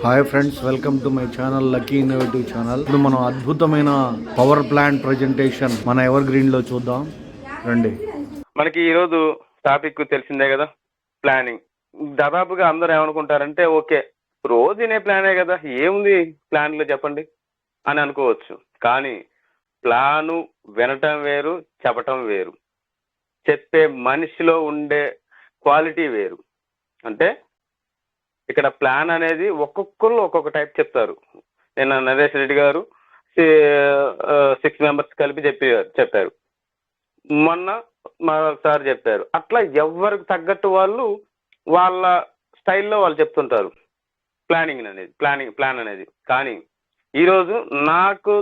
Hi friends, welcome to my channel lucky innovative channel. ఇప్పుడు మనం అద్భుతమైన పవర్ ప్లాంట్ ప్రజెంటేషన్ మన ఎవర్ గ్రీన్ లో చూద్దాం రండి. మనకి ఈరోజు టాపిక్ తెలిసిందే కదా, ప్లానింగ్. దాదాపుగా అందరూ ఏమనుకుంటారంటే ఓకే రోజు వినే ప్లానే కదా, ఏముంది ప్లాన్లో చెప్పండి అని అనుకోవచ్చు. కానీ ప్లాను వినటం వేరు, చెప్పటం వేరు. చెప్పే మనిషిలో ఉండే క్వాలిటీ వేరు. అంటే ఇక్కడ ప్లాన్ అనేది ఒక్కొక్కరు ఒక్కొక్క టైప్ చెప్తారు. నిన్న నరేష్ రెడ్డి గారు 6 మెంబర్స్ కలిపి చెప్పారు. మొన్న మరొకసారి చెప్పారు. అట్లా ఎవరికి తగ్గట్టు వాళ్ళు వాళ్ళ స్టైల్లో వాళ్ళు చెప్తుంటారు ప్లాన్ అనేది. కానీ ఈరోజు నాకు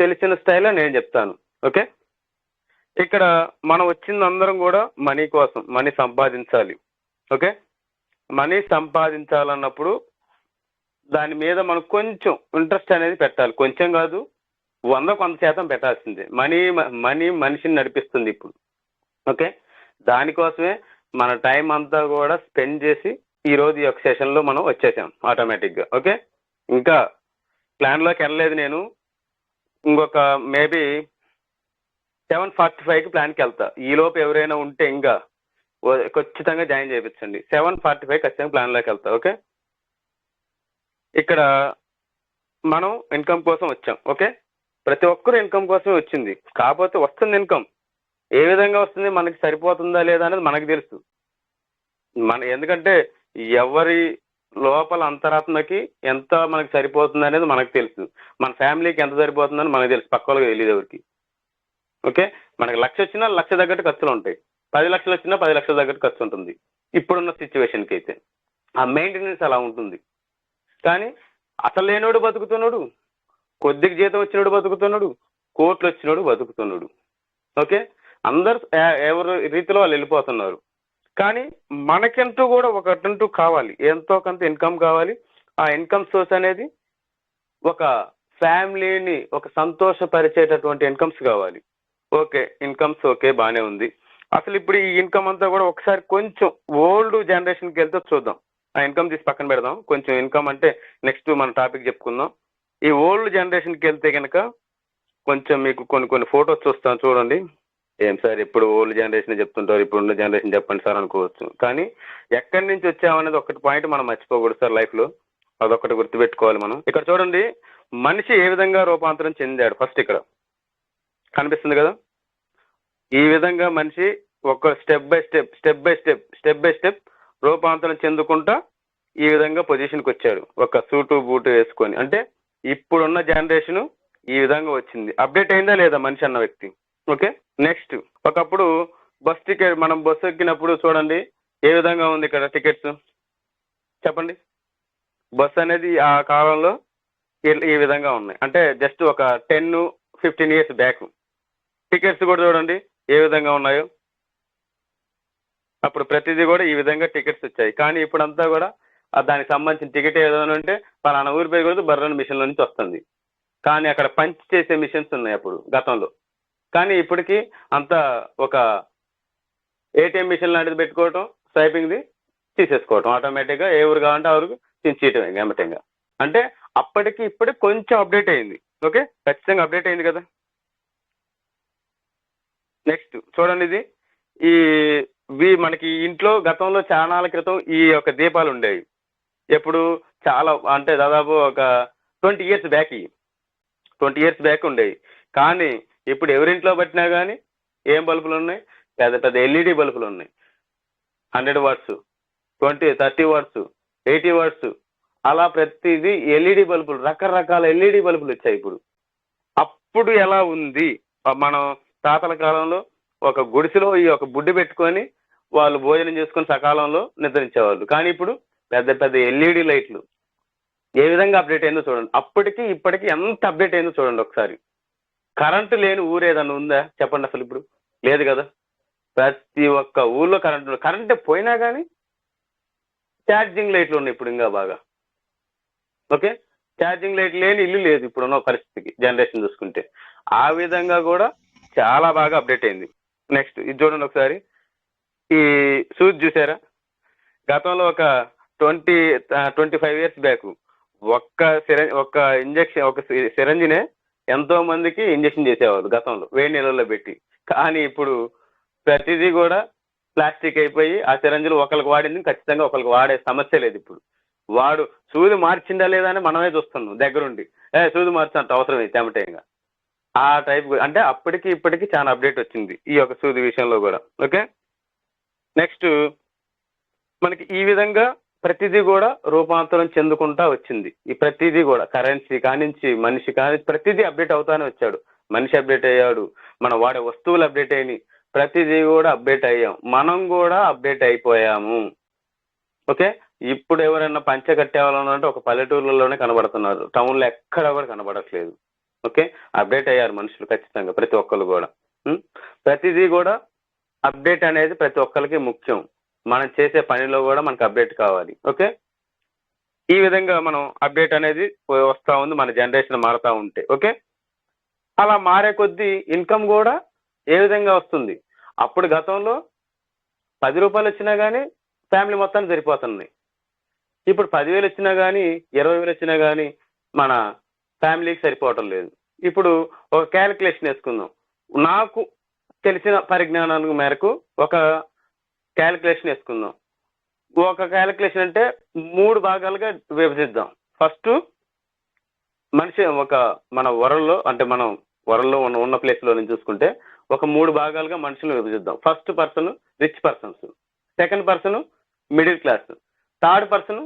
తెలిసిన స్టైల్లో నేను చెప్తాను. ఓకే, ఇక్కడ మనం వచ్చింది అందరం కూడా మనీ కోసం, మనీ సంపాదించాలి. ఓకే, మనీ సంపాదించాలన్నప్పుడు దాని మీద మనం కొంచెం ఇంట్రెస్ట్ అనేది పెట్టాలి. కొంచెం కాదు, 100% పెట్టాల్సిందే. మనీ మనిషిని నడిపిస్తుంది ఇప్పుడు. ఓకే, దానికోసమే మన టైం అంతా కూడా స్పెండ్ చేసి ఈరోజు ఈ యొక్క సెషన్లో మనం వచ్చేసాం ఆటోమేటిక్గా. ఓకే, ఇంకా ప్లాన్లోకి వెళ్ళలేదు నేను. ఇంకొక మేబీ 7:45కి ప్లాన్కి వెళ్తా. ఈలోపు ఎవరైనా ఉంటే ఇంకా ఖచ్చితంగా జాయిన్ చేయించండి. 7:45 ఖచ్చితంగా ప్లాన్లోకి వెళ్తా. ఓకే, ఇక్కడ మనం ఇన్కమ్ కోసం వచ్చాం. ఓకే, ప్రతి ఒక్కరు ఇన్కమ్ కోసమే వచ్చింది. కాకపోతే వస్తుంది ఇన్కమ్ ఏ విధంగా వస్తుంది, మనకి సరిపోతుందా లేదా అనేది మనకు తెలుసు. ఎందుకంటే ఎవరి లోపల అంతరాత్మకి ఎంత మనకి సరిపోతుంది అనేది మనకు తెలుసు. మన ఫ్యామిలీకి ఎంత సరిపోతుందని మనకు తెలుసు, పక్క వాళ్ళకి తెలియదు ఎవరికి. ఓకే, మనకి 1,00,000 వచ్చినా 1,00,000 తగ్గట్టు ఖర్చులు ఉంటాయి, 10 లక్షలు వచ్చినా 10 లక్షల తగ్గట్టు ఖర్చు ఉంటుంది ఇప్పుడున్న సిచ్యువేషన్కి అయితే. ఆ మెయింటెనెన్స్ అలా ఉంటుంది. కానీ అసలు లేనోడు బతుకుతున్నాడు, కొద్దిగా జీతం వచ్చినోడు బతుకుతున్నాడు, కోట్లు వచ్చినోడు బతుకుతున్నాడు. ఓకే, అందరు ఎవరి రీతిలో వాళ్ళు వెళ్ళిపోతున్నారు. కానీ మనకంటూ కూడా ఒకటంటూ కావాలి, ఎంతో కొంత ఇన్కమ్ కావాలి. ఆ ఇన్కమ్ సోర్స్ అనేది ఒక ఫ్యామిలీని ఒక సంతోషపరిచేటటువంటి ఇన్కమ్స్ కావాలి. ఓకే, ఇన్కమ్స్ ఓకే బాగానే ఉంది. అసలు ఇప్పుడు ఈ ఇన్కమ్ అంతా కూడా ఒకసారి కొంచెం ఓల్డ్ జనరేషన్కి వెళ్తే చూద్దాం. ఆ ఇన్కమ్ తీసి పక్కన పెడదాం. కొంచెం ఇన్కమ్ అంటే నెక్స్ట్ మన టాపిక్ చెప్పుకుందాం. ఈ ఓల్డ్ జనరేషన్కి వెళ్తే కనుక కొంచెం మీకు కొన్ని ఫొటోస్ చూస్తాను చూడండి. ఏం సార్ ఇప్పుడు ఓల్డ్ జనరేషన్ చెప్తుంటారు, ఇప్పుడున్న జనరేషన్ చెప్పండి సార్ అనుకోవచ్చు. కానీ ఎక్కడి నుంచి వచ్చామనేది ఒకటి పాయింట్ మనం మర్చిపోకూడదు సార్ లైఫ్లో. అదొకటి గుర్తుపెట్టుకోవాలి మనం. ఇక్కడ చూడండి, మనిషి ఏ విధంగా రూపాంతరం చెందాడు. ఫస్ట్ ఇక్కడ కనిపిస్తుంది కదా, ఈ విధంగా మనిషి ఒక స్టెప్ బై స్టెప్ రూపాంతరం చెందుకుంటా ఈ విధంగా పొజిషన్కి వచ్చాడు, ఒక సూటు బూటు వేసుకొని. అంటే ఇప్పుడున్న జనరేషన్ ఈ విధంగా వచ్చింది. అప్డేట్ అయిందా లేదా మనిషి అన్న వ్యక్తి. ఓకే, నెక్స్ట్ ఒకప్పుడు బస్ టికెట్, మనం బస్సు ఎక్కినప్పుడు చూడండి ఏ విధంగా ఉంది ఇక్కడ టికెట్స్ చెప్పండి. బస్ అనేది ఆ కాలంలో ఈ విధంగా ఉన్నాయి. అంటే జస్ట్ ఒక 10-15 ఇయర్స్ బ్యాక్. టికెట్స్ కూడా చూడండి ఏ విధంగా ఉన్నాయో. అప్పుడు ప్రతిదీ కూడా ఈ విధంగా టికెట్స్ వచ్చాయి. కానీ ఇప్పుడంతా కూడా దానికి సంబంధించిన టికెట్ ఏదైనా ఉంటే పలానా ఊరి పేరు కూడా బర్రెన్ మిషన్ల నుంచి వస్తుంది. కానీ అక్కడ పంచ్ చేసే మిషన్స్ ఉన్నాయి అప్పుడు గతంలో. కానీ ఇప్పటికీ అంతా ఒక ఏటీఎం మిషన్ లాంటిది పెట్టుకోవటం, స్వైపింగ్ది తీసేసుకోవటం, ఆటోమేటిక్గా ఏ ఊరు కావాలంటే ఆ ఊరికి తీసేయటం గమ్మటంగా. అంటే అప్పటికి ఇప్పటికి కొంచెం అప్డేట్ అయింది. ఓకే, ఖచ్చితంగా అప్డేట్ అయింది కదా. నెక్స్ట్ చూడండి, ఇది మనకి ఇంట్లో గతంలో చాలా క్రితం ఈ యొక్క దీపాలు ఉండేవి. ఎప్పుడు చాలా అంటే దాదాపు ఒక 20 ఇయర్స్ బ్యాక్, 20 ఇయర్స్ బ్యాక్ ఉండేవి. కానీ ఇప్పుడు ఎవరింట్లో పట్టినా కానీ ఏం బల్బులు ఉన్నాయి, పెద్ద ఎల్ఈడి బల్బులు ఉన్నాయి. 100 వాట్స్, 20, 30 వాట్స్, 80 వాట్స్, అలా ప్రతిదీ ఎల్ఈడి బల్బులు, రకరకాల ఎల్ఈడి బల్బులు వచ్చాయి ఇప్పుడు. అప్పుడు ఎలా ఉంది, మనం తాతల కాలంలో ఒక గుడిసెలో ఈ ఒక బుడ్డి పెట్టుకొని వాళ్ళు భోజనం చేసుకొని సకాలంలో నిద్రించేవాళ్ళు. కానీ ఇప్పుడు పెద్ద ఎల్ఈడి లైట్లు. ఏ విధంగా అప్డేట్ అయిందో చూడండి. అప్పటికి ఇప్పటికి ఎంత అప్డేట్ అయిందో చూడండి ఒకసారి. కరెంటు లేని ఊరు ఏదన్నా ఉందా చెప్పండి. అసలు ఇప్పుడు లేదు కదా. ప్రతి ఒక్క ఊళ్ళో కరెంటు పోయినా కానీ ఛార్జింగ్ లైట్లు ఉన్నాయి ఇప్పుడు ఇంకా బాగా. ఓకే, ఛార్జింగ్ లైట్ లేని ఇల్లు లేదు ఇప్పుడున్న పరిస్థితికి జనరేషన్ చూసుకుంటే. ఆ విధంగా కూడా చాలా బాగా అప్డేట్ అయింది. నెక్స్ట్ ఇది చూడండి ఒకసారి. ఈ సూజ్ చూసారా, గతంలో ఒక 25 ఇయర్స్ బ్యాక్ ఒక్క ఇంజెక్షన్, ఒక సిరంజినే ఎంతో మందికి ఇంజెక్షన్ చేసేవారు గతంలో వేడి నీళ్ళల్లో పెట్టి. కానీ ఇప్పుడు ప్రతిదీ కూడా ప్లాస్టిక్ అయిపోయి ఆ సిరంజిలు ఒకరికి వాడింది ఖచ్చితంగా ఒకరికి వాడే సమస్య లేదు. ఇప్పుడు వాడు సూది మార్చిందా లేదా అని మనమే చూస్తున్నాం దగ్గరుండి. సూది మార్చినంత అవసరం అయితే తెమటేయంగా ఆ టైప్. అంటే అప్పటికి ఇప్పటికి చాలా అప్డేట్ వచ్చింది ఈ యొక్క సూది విషయంలో కూడా. ఓకే, నెక్స్ట్ మనకి ఈ విధంగా ప్రతిదీ కూడా రూపాంతరం చెందుకుంటా వచ్చింది. ఈ ప్రతిదీ కూడా కరెన్సీ కానించి మనిషి కానించి ప్రతిదీ అప్డేట్ అవుతానే వచ్చాడు. మనిషి అప్డేట్ అయ్యాడు, మనం వాడే వస్తువులు అప్డేట్ అయినాయి, ప్రతిదీ కూడా అప్డేట్ అయ్యాం, మనం కూడా అప్డేట్ అయిపోయాము. ఓకే, ఇప్పుడు ఎవరైనా పంచ కట్టేవాళ్ళంటే ఒక పల్లెటూర్లలోనే కనబడుతున్నారు, టౌన్లో ఎక్కడ కూడా కనబడట్లేదు. ఓకే, అప్డేట్ అయ్యారు మనుషులు ఖచ్చితంగా, ప్రతి ఒక్కరు కూడా. ప్రతిదీ కూడా అప్డేట్ అనేది ప్రతి ఒక్కరికి ముఖ్యం. మనం చేసే పనిలో కూడా మనకు అప్డేట్ కావాలి. ఓకే, ఈ విధంగా మనం అప్డేట్ అనేది వస్తూ ఉంది, మన జనరేషన్ మారుతూ ఉంటే. ఓకే, అలా మారే కొద్దీ ఇన్కమ్ కూడా ఏ విధంగా వస్తుంది. అప్పుడు గతంలో 10 రూపాయలు వచ్చినా కానీ ఫ్యామిలీ మొత్తాన్ని సరిపోతున్నాయి. ఇప్పుడు 10,000 వచ్చినా కానీ 20,000 వచ్చినా కానీ మన ఫ్యామిలీకి సరిపోవటం లేదు. ఇప్పుడు ఒక క్యాలిక్యులేషన్ వేసుకుందాం. నాకు తెలిసిన పరిజ్ఞానానికి మేరకు ఒక క్యాలిక్యులేషన్ వేసుకుందాం. ఒక క్యాలిక్యులేషన్ అంటే 3 భాగాలుగా విభజిద్దాం. ఫస్ట్ మనిషి మన వరల్డ్లో, అంటే మనం వరల్డ్లో ఉన్న ప్లేస్లో నుంచి చూసుకుంటే ఒక 3 భాగాలుగా మనుషులను విభజిద్దాం. First person rich persons, second person middle class, third person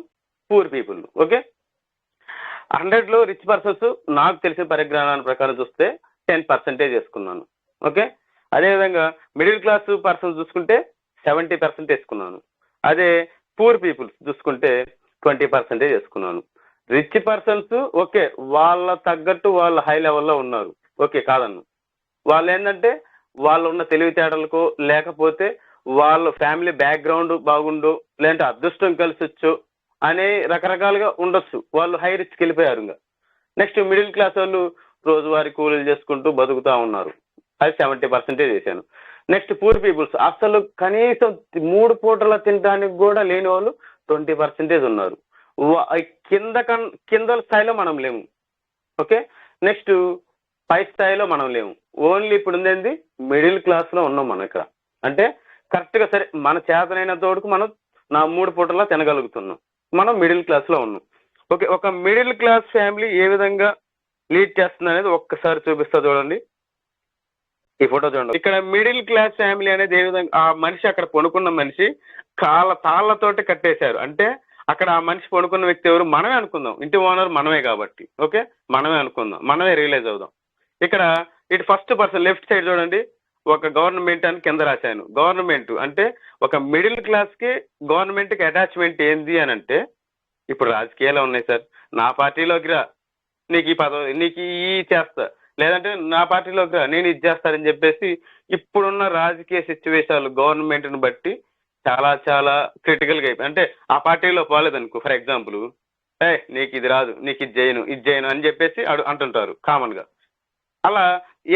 poor people. Okay, 100లో రిచ్ పర్సన్స్ నాకు తెలిసిన పరిజ్ఞానాన్ని ప్రకారం చూస్తే 10% వేసుకున్నాను. ఓకే, అదేవిధంగా మిడిల్ క్లాస్ పర్సన్స్ చూసుకుంటే 70% వేసుకున్నాను. అదే పూర్ పీపుల్స్ చూసుకుంటే 20% వేసుకున్నాను. రిచ్ పర్సన్స్ ఓకే, వాళ్ళ తగ్గట్టు వాళ్ళు హై లెవెల్లో ఉన్నారు. ఓకే, కాదన్ను. వాళ్ళు ఏంటంటే వాళ్ళు ఉన్న తెలివితేటలకు, లేకపోతే వాళ్ళ ఫ్యామిలీ బ్యాక్గ్రౌండ్ బాగుండు, లేదంటే అదృష్టం కలిసి వచ్చు అనే రకరకాలుగా ఉండొచ్చు, వాళ్ళు హై రిచ్కి వెళ్ళిపోయారు. ఇంకా నెక్స్ట్ మిడిల్ క్లాస్ వాళ్ళు రోజువారీ కూలీలు చేసుకుంటూ బతుకుతూ ఉన్నారు, అది 70% చేశాను. నెక్స్ట్ పూర్ పీపుల్స్ అసలు కనీసం 3 పూటల తినడానికి కూడా లేని వాళ్ళు 20% ఉన్నారు. కింద స్థాయిలో మనం లేము. ఓకే, నెక్స్ట్ పై స్థాయిలో మనం లేము. ఓన్లీ ఇప్పుడు ఉండేది మిడిల్ క్లాస్లో ఉన్నాం మనం ఇక్కడ. అంటే కరెక్ట్గా సరే మన చేతనైన తోడుకు మనం 3 పూటలా తినగలుగుతున్నాం, మనం మిడిల్ క్లాస్లో ఉన్నాం. ఓకే, ఒక మిడిల్ క్లాస్ ఫ్యామిలీ ఏ విధంగా లీడ్ చేస్తుంది అనేది ఒక్కసారి చూపిస్తా చూడండి. ఈ ఫోటో చూడండి. ఇక్కడ మిడిల్ క్లాస్ ఫ్యామిలీ అనేది ఏ విధంగా, ఆ మనిషి అక్కడ పడుకున్న మనిషి తాళ్ళతోటి కట్టేశారు. అంటే అక్కడ ఆ మనిషి పడుకున్న వ్యక్తి ఎవరు, మనమే అనుకుందాం, ఇంటి ఓనర్ మనమే కాబట్టి. ఓకే, మనమే అనుకుందాం, మనమే రియలైజ్ అవుదాం. ఇక్కడ ఇటు ఫస్ట్ పర్సన్ లెఫ్ట్ సైడ్ చూడండి, ఒక గవర్నమెంట్ అని కింద రాశాను. గవర్నమెంట్ అంటే ఒక మిడిల్ క్లాస్కి గవర్నమెంట్కి అటాచ్మెంట్ ఏంది అని అంటే, ఇప్పుడు రాజకీయాలు ఉన్నాయి సార్, నా పార్టీలోకి రా, నీకు ఈ పదవి, నీకు ఈ చేస్తా, లేదంటే నా పార్టీలోకి రా, నేను ఇది చేస్తానని చెప్పేసి ఇప్పుడున్న రాజకీయ సిచ్యువేషన్లు గవర్నమెంట్ని బట్టి చాలా చాలా క్రిటికల్గా అయిపోయి, అంటే ఆ పార్టీలో పోలేదనుకో, ఫర్ ఎగ్జాంపుల్ నీకు ఇది రాదు, నీకు ఇది చేయను అని చెప్పేసి అంటుంటారు కామన్గా. అలా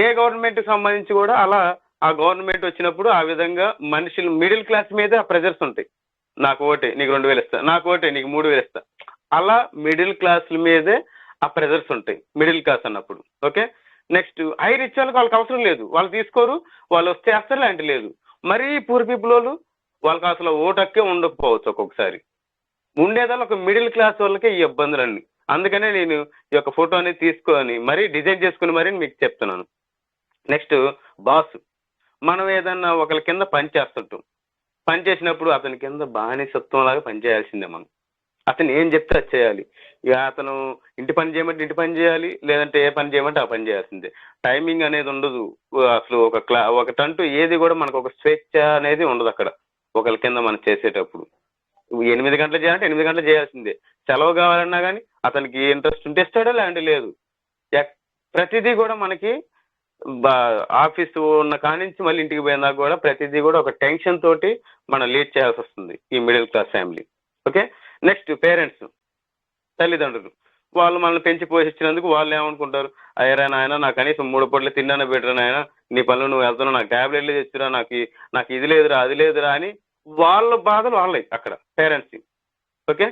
ఏ గవర్నమెంట్కి సంబంధించి కూడా అలా ఆ గవర్నమెంట్ వచ్చినప్పుడు ఆ విధంగా మనుషులు మిడిల్ క్లాస్ మీద ప్రెజర్స్ ఉంటాయి. నాకు ఓటే నీకు 2,000 ఇస్తా, నాకు ఓటే నీకు 3,000 ఇస్తా, అలా మిడిల్ క్లాస్ మీదే ఆ ప్రెజర్స్ ఉంటాయి మిడిల్ క్లాస్ అన్నప్పుడు. ఓకే, నెక్స్ట్ హై రిచ్ వాళ్ళకి అవసరం లేదు, వాళ్ళు తీసుకోరు, వాళ్ళు వస్తే చేస్తారు, లాంటి లేదు. మరీ పూర్ పీపుల్ వాళ్ళకి అసలు ఓటక్కే ఉండకపోవచ్చు, ఒక్కొక్కసారి ఉండేదాన్ని ఒక మిడిల్ క్లాస్ వాళ్ళకే ఈ ఇబ్బందులన్నీ. అందుకనే నేను ఈ యొక్క ఫోటో అనేది తీసుకొని మరీ డిజైన్ చేసుకుని మరీ మీకు చెప్తున్నాను. నెక్స్ట్ బాస్, మనం ఏదన్నా ఒకరి కింద పని చేస్తుంటాం, పని చేసినప్పుడు అతని కింద బానిసత్వం లాగా పనిచేయాల్సిందే మనం. అతను ఏం చెప్తే అది చేయాలి. ఇక అతను ఇంటి పని చేయమంటే ఇంటి పని చేయాలి, లేదంటే ఏ పని చేయమంటే ఆ పని చేయాల్సిందే. టైమింగ్ అనేది ఉండదు అసలు. ఒకటంటూ ఏది కూడా మనకు ఒక స్వేచ్ఛ అనేది ఉండదు అక్కడ ఒకరి కింద మనం చేసేటప్పుడు. 8 గంటలు చేయాలంటే 8 గంటలు చేయాల్సిందే. సెలవు కావాలన్నా కానీ అతనికి ఇంట్రెస్ట్ ఉంటే ఇస్తాడో లేదంటే లేదు. ప్రతిదీ కూడా మనకి ఆఫీస్ ఉన్న కానించి మళ్ళీ ఇంటికి పోయినా కూడా ప్రతిదీ కూడా ఒక టెన్షన్ తోటి మనం లీడ్ చేయాల్సి వస్తుంది ఈ middle class family. Okay, next parents, తల్లిదండ్రులు, వాళ్ళు మనల్ని పెంచి పోషించినందుకు వాళ్ళు ఏమనుకుంటారు, అయ్యరా నాయన నాకు కనీసం 3 పూటలు తిన్నాను బెటరా నాయన, నీ పనులు నువ్వు వెళ్తున్నావు, నాకు ట్యాబ్లెట్లు తెచ్చురా, నాకు ఇది లేదురా అది లేదురా అని వాళ్ళ బాధలు వాళ్ళవి అక్కడ పేరెంట్స్. ఓకే,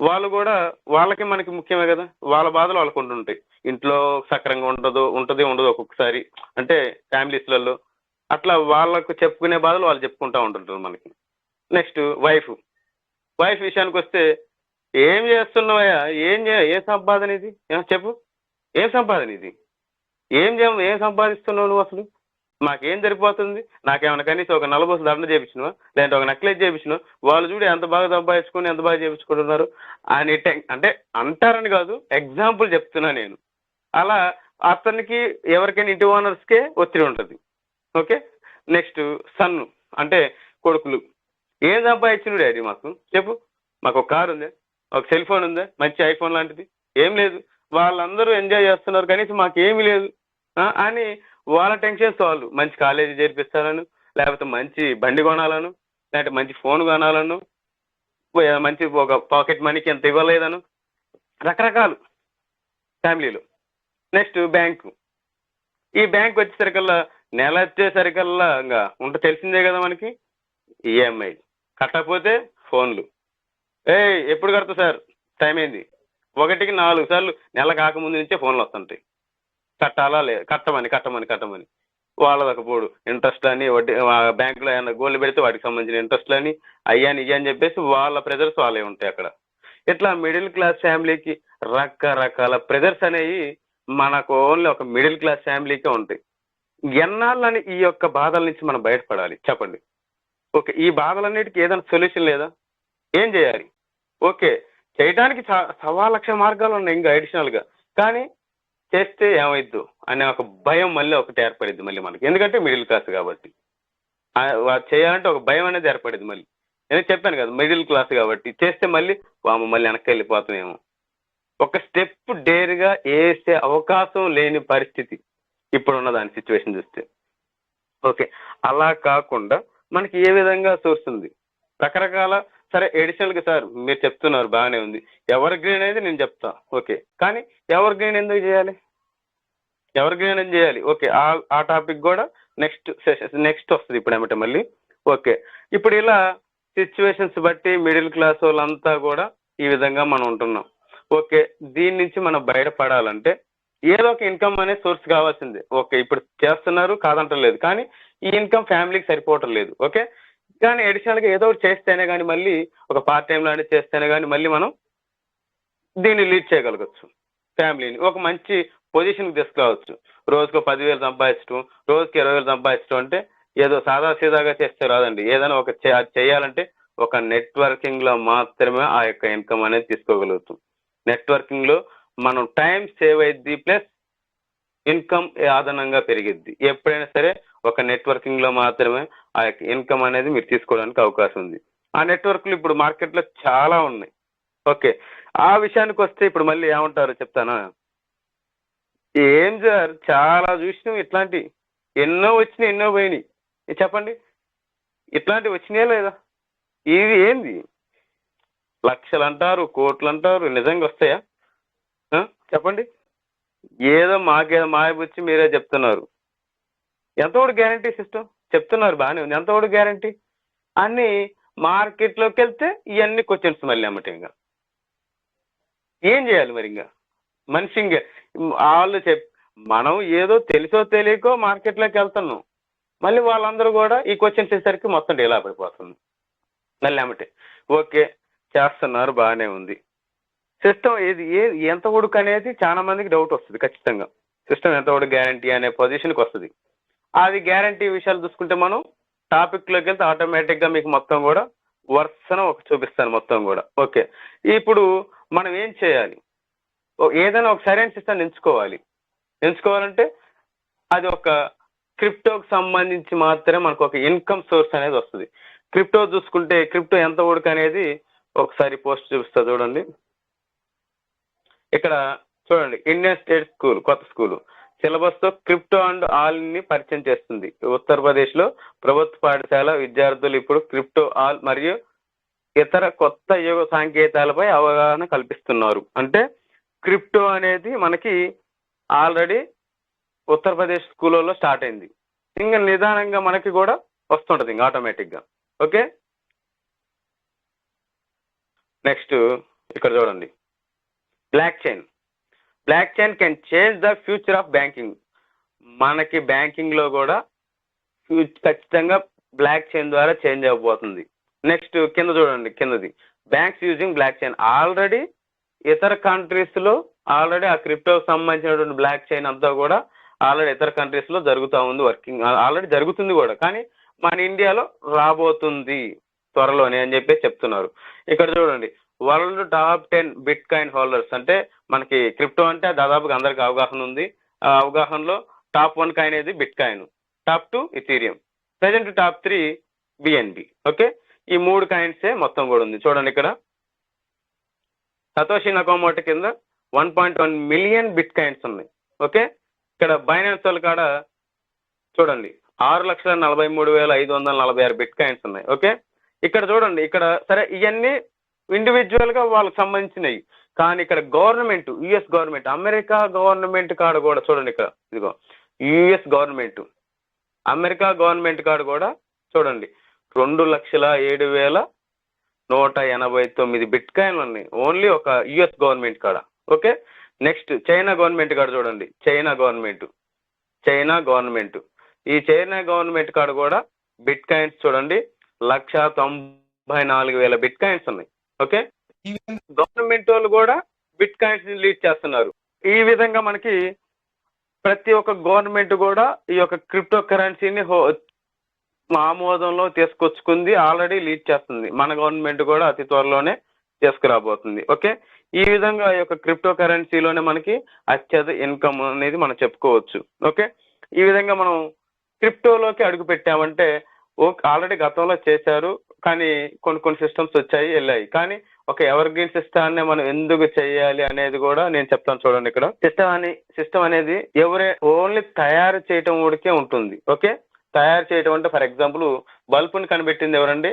వాళ్ళు కూడా వాళ్ళకి మనకి ముఖ్యమే కదా, వాళ్ళ బాధలు వాళ్ళకు ఉంటుంటాయి. ఇంట్లో సక్రంగా ఉండదు ఒక్కొక్కసారి, అంటే ఫ్యామిలీస్లలో అట్లా వాళ్ళకు చెప్పుకునే బాధలు వాళ్ళు చెప్పుకుంటూ ఉంటుంటారు మనకి. నెక్స్ట్ వైఫ్ విషయానికి వస్తే, ఏం చేస్తున్నావయ్యా, ఏ సంపాదన ఇది చెప్పు, ఏం సంపాదన ఇది, ఏం సంపాదిస్తున్నావు నువ్వు అసలు, మాకేం సరిపోతుంది, నాకేమైనా కనీసం ఒక నలబోసు దండ చేయించినవా, లేదంటే ఒక నెక్లెస్ చేయించినవా, వాళ్ళు చూడు ఎంత బాగా సంపాదించుకొని ఎంత బాగా చేయించుకుంటున్నారు అని అంటే అంటారని కాదు, ఎగ్జాంపుల్ చెప్తున్నా నేను. అలా అతనికి ఎవరికైనా ఇంటి ఓనర్స్కే ఒత్తిడి ఉంటుంది. ఓకే, నెక్స్ట్ సన్ను అంటే కొడుకులు, ఏం సంపాదించిన డాడీ మాకు చెప్పు, మాకు ఒక కారు ఉందా, ఒక సెల్ ఫోన్ ఉందా, మంచి ఐఫోన్ లాంటిది, ఏం లేదు, వాళ్ళందరూ ఎంజాయ్ చేస్తున్నారు కనీసం మాకేమీ లేదు అని వాళ్ళ టెన్షన్స్ వాళ్ళు. మంచి కాలేజీ చేర్పిస్తాలను, లేకపోతే మంచి బండి కొనాలను, లేకపోతే మంచి ఫోన్ కొనాలను, మంచి ఒక పాకెట్ మనీకి ఎంత ఇవ్వలేదను, రకరకాలు ఫ్యామిలీలో. నెక్స్ట్ ఈ బ్యాంక్ వచ్చేసరికల్లా నెల వచ్చేసరికల్లా ఇంకా తెలిసిందే కదా మనకి, ఈఎంఐ కట్టకపోతే ఫోన్లు, ఎప్పుడు కడతా సార్, టైం అయింది, 1కి 4 సార్లు నెల కాకముందు నుంచే ఫోన్లు వస్తుంటాయి, కట్టాలా లేదు, కట్టమని వాళ్ళదకపోడు ఇంట్రెస్ట్ అని, వడ్డీ బ్యాంకులో ఏమైనా గోల్డ్ పెడితే వాటికి సంబంధించిన ఇంట్రెస్ట్లు అని ఇయ్యని చెప్పేసి వాళ్ళ ప్రెజర్స్ వాళ్ళే ఉంటాయి అక్కడ. ఇట్లా మిడిల్ క్లాస్ ఫ్యామిలీకి రకరకాల ప్రెజర్స్ అనేవి మనకు ఓన్లీ ఒక మిడిల్ క్లాస్ ఫ్యామిలీకే ఉంటాయి. ఎన్నాళ్ళని ఈ యొక్క బాధల నుంచి మనం బయటపడాలి చెప్పండి. ఓకే, ఈ బాధలన్నిటికీ ఏదైనా సొల్యూషన్ లేదా, ఏం చేయాలి? ఓకే, చేయడానికి 1,00,000 మార్గాలు ఉన్నాయి ఇంకా అడిషనల్గా, కానీ చేస్తే ఏమైద్దు అనే ఒక భయం మళ్ళీ ఒకటి ఏర్పడిద్ది మళ్ళీ మనకి, ఎందుకంటే మిడిల్ క్లాస్ కాబట్టి చేయాలంటే ఒక భయం అనేది ఏర్పడింది మళ్ళీ. నేను చెప్పాను కదా, మిడిల్ క్లాస్ కాబట్టి చేస్తే మళ్ళీ మళ్ళీ వెనక్కి వెళ్ళిపోతామేమో. ఒక స్టెప్ డేర్గా వేసే అవకాశం లేని పరిస్థితి ఇప్పుడున్న దాని సిచ్యువేషన్ చూస్తే. ఓకే, అలా కాకుండా మనకి ఏ విధంగా సోర్స్ ఉంది, రకరకాల, సరే ఎడిషనల్గా సార్ మీరు చెప్తున్నారు బాగానే ఉంది, ఎవర్ గ్రీన్ అనేది నేను చెప్తా, ఓకే, కానీ ఎవర్ గ్రీన్ ఎందుకు చేయాలి, ఎవర్ గ్రీన్ అనేది చేయాలి, ఓకే, ఆ టాపిక్ కూడా నెక్స్ట్ వస్తుంది ఇప్పుడు ఏమంటే మళ్ళీ. ఓకే, ఇప్పుడు ఇలా సిచ్యువేషన్స్ బట్టి మిడిల్ క్లాస్ వాళ్ళంతా కూడా ఈ విధంగా మనం ఉంటున్నాం. ఓకే, దీని నుంచి మనం బయటపడాలంటే ఏదో ఒక ఇన్కమ్ అనే సోర్స్ కావాల్సిందే. ఓకే, ఇప్పుడు చేస్తున్నారు కాదంటలేదు, కానీ ఈ ఇన్కమ్ ఫ్యామిలీకి సరిపోవటం లేదు. ఓకే, కానీ అడిషనల్గా ఏదో ఒకటి చేస్తేనే కానీ, మళ్ళీ ఒక పార్ట్ టైం లాంటివి చేస్తేనే కానీ మళ్ళీ మనం దీన్ని లీడ్ చేయగలగచ్చు, ఫ్యామిలీని ఒక మంచి పొజిషన్కి తీసుకురావచ్చు. రోజుకు 10,000 సంపాదించడం, రోజుకి 20,000 సంపాదించడం అంటే ఏదో సీదాగా చేస్తే రాదండి. ఏదైనా ఒక చేయాలంటే ఒక నెట్వర్కింగ్లో మాత్రమే ఆ యొక్క ఇన్కమ్ అనేది తీసుకోగలుగుతాం. నెట్వర్కింగ్లో మనం టైం సేవ్ అయ్యిద్ది, ప్లస్ ఇన్కమ్ అదనంగా పెరిగిద్ది. ఎప్పుడైనా సరే ఒక నెట్వర్కింగ్లో మాత్రమే ఆ యొక్క ఇన్కమ్ అనేది మీరు తీసుకోవడానికి అవకాశం ఉంది. ఆ నెట్వర్క్లు ఇప్పుడు మార్కెట్లో చాలా ఉన్నాయి. ఓకే, ఆ విషయానికి వస్తే ఇప్పుడు మళ్ళీ ఏమంటారో చెప్తానా. ఏం సార్ చాలా చూసినాం, ఇట్లాంటి ఎన్నో వచ్చినాయి ఎన్నో పోయినాయి, చెప్పండి, ఇట్లాంటివి వచ్చినాయా లేదా? ఇది ఏంది, లక్షలు అంటారు, కోట్లు అంటారు, నిజంగా వస్తాయా చెప్పండి? ఏదో మాకేదో మాయబుచ్చి మీరే చెప్తున్నారు, ఎంతోడు గ్యారంటీ సిస్టమ్ చెప్తున్నారు బాగానే ఉంది, ఎంతోడు గ్యారంటీ అన్ని మార్కెట్లోకి వెళ్తే ఇవన్నీ క్వశ్చన్స్ మళ్ళీ అమ్మటంగా ఏం చేయాలి మరి? ఇంకా మనిషి ఇంకా వాళ్ళు మనం ఏదో తెలుసో తెలియకో మార్కెట్లోకి వెళ్తున్నాం, మళ్ళీ వాళ్ళందరూ కూడా ఈ క్వశ్చన్స్ వేసరికి మొత్తం డీలా పడిపోతుంది మళ్ళీ అమ్మటే. ఓకే, చేస్తున్నారు బాగానే ఉంది, సిస్టమ్ ఎంత ఉడుకు అనేది చాలా మందికి డౌట్ వస్తుంది. ఖచ్చితంగా సిస్టమ్ ఎంత ఉడుకు గ్యారంటీ అనే పొజిషన్కి వస్తుంది. అది గ్యారంటీ విషయాలు చూసుకుంటే మనం టాపిక్లోకి వెళ్తే ఆటోమేటిక్గా మీకు మొత్తం కూడా వర్సన చూపిస్తాను మొత్తం కూడా. ఓకే, ఇప్పుడు మనం ఏం చేయాలి? ఏదైనా ఒక సరైన సిస్టమ్ ఎంచుకోవాలంటే అది ఒక క్రిప్టోకి సంబంధించి మాత్రమే మనకు ఒక ఇన్కమ్ సోర్స్ అనేది వస్తుంది. క్రిప్టో చూసుకుంటే క్రిప్టో ఎంత ఉడుకు అనేది ఒకసారి పోస్ట్ చూపిస్తా చూడండి. ఇక్కడ చూడండి, ఇండియన్ స్టేట్ స్కూల్ కొత్త స్కూలు సిలబస్తో క్రిప్టో అండ్ ఆల్ని పరిచయం చేస్తుంది. ఉత్తరప్రదేశ్లో ప్రభుత్వ పాఠశాల విద్యార్థులు ఇప్పుడు క్రిప్టో ఆల్ మరియు ఇతర కొత్త యుగ సాంకేతాలపై అవగాహన కల్పిస్తున్నారు. అంటే క్రిప్టో అనేది మనకి ఆల్రెడీ ఉత్తరప్రదేశ్ స్కూళ్ళలో స్టార్ట్ అయింది, ఇంకా నిదానంగా మనకి కూడా వస్తుంటుంది ఇంకా ఆటోమేటిక్గా. ఓకే, నెక్స్ట్ ఇక్కడ చూడండి, block chain can change the future of banking. మనకి బ్యాంకింగ్ లో కూడా ఖచ్చితంగా బ్లాక్ చైన్ ద్వారా చేంజ్ అవ్వబోతుంది. నెక్స్ట్ కింద చూడండి, కిందది banks using block chain. Already ఇతర కంట్రీస్ లో ఆల్రెడీ ఆ క్రిప్టోకి సంబంధించినటువంటి బ్లాక్ చైన్ అంతా కూడా ఆల్రెడీ ఇతర కంట్రీస్ లో జరుగుతూ ఉంది, వర్కింగ్ ఆల్రెడీ జరుగుతుంది కూడా. కానీ మన ఇండియాలో రాబోతుంది త్వరలోనే అని చెప్పి చెప్తున్నారు. ఇక్కడ చూడండి, world top 10 bit coin holders. అంటే మనకి క్రిప్టో అంటే దాదాపుగా అందరికి అవగాహన ఉంది. ఆ అవగాహనలో టాప్ 1 కాయిన్ ఏది? Bit coin. Top 2 Ethereum. Present top 3 BNB. Okay, ఈ 3 కాయిన్సే మొత్తం కూడా ఉంది. చూడండి, ఇక్కడ సతోషి నకామోటో కింద 1.1 మిలియన్ బిట్ కాయిన్స్ ఉన్నాయి. ఓకే, ఇక్కడ బైనాన్స్ వాళ్ళ కాడ చూడండి 6,43,546 బిట్ కాయిన్స్ ఉన్నాయి. ఓకే, ఇక్కడ చూడండి, ఇక్కడ సరే ఇవన్నీ ఇండివిజువల్ గా వాళ్ళకి సంబంధించినవి. కానీ ఇక్కడ government, US government, America government కాడ కూడా చూడండి, ఇక్కడ ఇదిగో యుఎస్ గవర్నమెంట్, అమెరికా గవర్నమెంట్ కాడ కూడా చూడండి 2,07,189 బిట్ కాయిన్లు ఉన్నాయి ఓన్లీ ఒక యుఎస్ గవర్నమెంట్ కాడ. ఓకే, నెక్స్ట్ చైనా గవర్నమెంట్ కాడ చూడండి, చైనా గవర్నమెంట్, ఈ చైనా గవర్నమెంట్ కాడ కూడా బిట్ కాయిన్స్ చూడండి 1,94,000 బిట్ కాయిన్స్ ఉన్నాయి. ఓకే, గవర్నమెంట్ వాళ్ళు కూడా బిట్ కాయిన్స్ లీడ్ చేస్తున్నారు. ఈ విధంగా మనకి ప్రతి ఒక్క గవర్నమెంట్ కూడా ఈ యొక్క క్రిప్టో కరెన్సీని ఆమోదంలో తీసుకొచ్చుకుంది, ఆల్రెడీ లీడ్ చేస్తుంది. మన గవర్నమెంట్ కూడా అతి త్వరలోనే తీసుకురాబోతుంది. ఓకే, ఈ విధంగా ఈ యొక్క క్రిప్టో కరెన్సీలోనే మనకి అత్యధిక ఇన్కమ్ అనేది మనం చెప్పుకోవచ్చు. ఓకే, ఈ విధంగా మనం క్రిప్టోలోకి అడుగు పెట్టామంటే ఆల్రెడీ గతంలో చేశారు, కానీ కొన్ని సిస్టమ్స్ వచ్చాయి వెళ్ళాయి. కానీ ఒక ఎవర్ గ్రీన్ సిస్టాన్ని మనం ఎందుకు చేయాలి అనేది కూడా నేను చెప్తాను. చూడండి, ఇక్కడ సిస్టమ్ అనేది ఎవరే ఓన్లీ తయారు చేయటం ఊడికే ఉంటుంది. ఓకే, తయారు చేయటం అంటే ఫర్ ఎగ్జాంపుల్ బల్బుని కనిపెట్టింది ఎవరండి?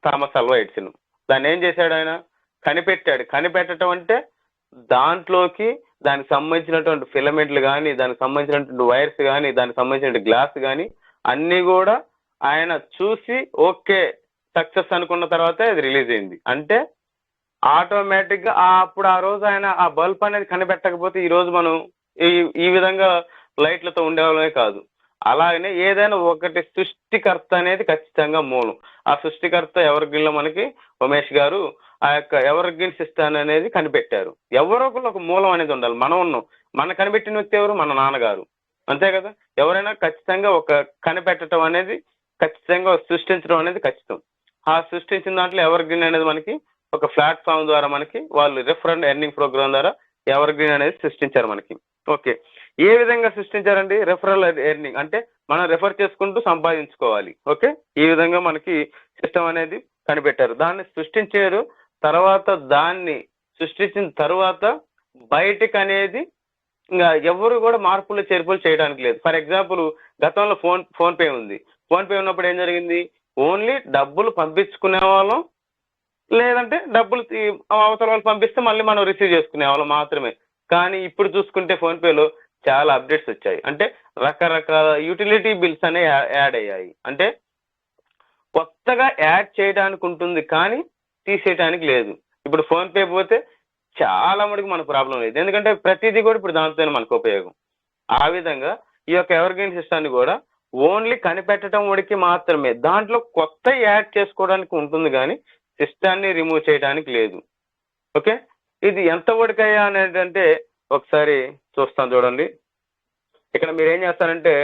Thomas Alva Edison. దాన్ని ఏం చేశాడు ఆయన? కనిపెట్టాడు. కనిపెట్టడం అంటే దాంట్లోకి దానికి సంబంధించినటువంటి ఫిలమెంట్లు కానీ, దానికి సంబంధించినటువంటి వైర్స్ కానీ, దానికి సంబంధించిన గ్లాస్ కానీ అన్నీ కూడా ఆయన చూసి ఓకే సక్సెస్ అనుకున్న తర్వాతే అది రిలీజ్ అయింది. అంటే ఆటోమేటిక్ గా అప్పుడు ఆ రోజు ఆయన ఆ బల్బ్ అనేది కనిపెట్టకపోతే ఈ రోజు మనం ఈ విధంగా లైట్లతో ఉండేవాళ్ళమే కాదు. అలాగనే ఏదైనా ఒకటి సృష్టికర్త అనేది ఖచ్చితంగా మూలం. ఆ సృష్టికర్త ఎవర్ గ్రీన్ లో మనకి ఉమేష్ గారు ఆ యొక్క ఎవర్ గ్రీన్ సిస్టమ్ అనేది కనిపెట్టారు. ఎవరో ఒక మూలం అనేది ఉండాలి. మనం ఉన్నాం. మన కనిపెట్టిన వ్యక్తి ఎవరు? మన నాన్నగారు. అంతే కదా. ఎవరైనా ఖచ్చితంగా ఒక కనిపెట్టడం అనేది ఖచ్చితంగా సృష్టించడం అనేది ఖచ్చితం. ఆ సృష్టించిన దాంట్లో ఎవర్ గ్రీన్ అనేది మనకి ఒక ప్లాట్ఫామ్ ద్వారా మనకి వాళ్ళు రిఫరెండ్ ఎర్నింగ్ ప్రోగ్రామ్ ద్వారా ఎవర్ గ్రీన్ అనేది సృష్టించారు మనకి. ఓకే, ఏ విధంగా సృష్టించారండి? రెఫరల్ ఎర్నింగ్ అంటే మనం రెఫర్ చేసుకుంటూ సంపాదించుకోవాలి. ఓకే, ఈ విధంగా మనకి సిస్టమ్ అనేది కనిపెట్టారు. దాన్ని సృష్టించారు. తర్వాత దాన్ని సృష్టించిన తర్వాత బయటకు అనేది ఇంకా ఎవరు కూడా మార్పులు చేర్పులు చేయడానికి లేదు. ఫర్ ఎగ్జాంపుల్ గతంలో ఫోన్ పే ఉంది. ఫోన్ పే ఉన్నప్పుడు ఏం జరిగింది? ఓన్లీ డబ్బులు పంపించుకునే వాళ్ళం, లేదంటే డబ్బులు అవతల వాళ్ళు పంపిస్తే మళ్ళీ మనం రిసీవ్ చేసుకునే వాళ్ళం మాత్రమే. కానీ ఇప్పుడు చూసుకుంటే ఫోన్ పేలో చాలా అప్డేట్స్ వచ్చాయి. అంటే రకరకాల యూటిలిటీ బిల్స్ అనేవి యాడ్ అయ్యాయి. అంటే కొత్తగా యాడ్ చేయడానికి ఉంటుంది కానీ తీసేయడానికి లేదు. ఇప్పుడు ఫోన్ పే పోతే చాలా మటుకు మనకు ప్రాబ్లం లేదు, ఎందుకంటే ప్రతిదీ కూడా ఇప్పుడు దాంతోనే మనకు ఉపయోగం. ఆ విధంగా ఈ యొక్క ఎవర్ గ్రీన్ సిస్టాన్ని కూడా ఓన్లీ కనిపెట్టడం ఉడికి మాత్రమే, దాంట్లో కొత్త యాడ్ చేసుకోవడానికి ఉంటుంది కానీ సిస్టాన్ని రిమూవ్ చేయడానికి లేదు. ఓకే, ఇది ఎంత ఉడికయ్యా అనేది అంటే ఒకసారి చూస్తాను చూడండి. ఇక్కడ మీరు ఏం చేస్తారంటే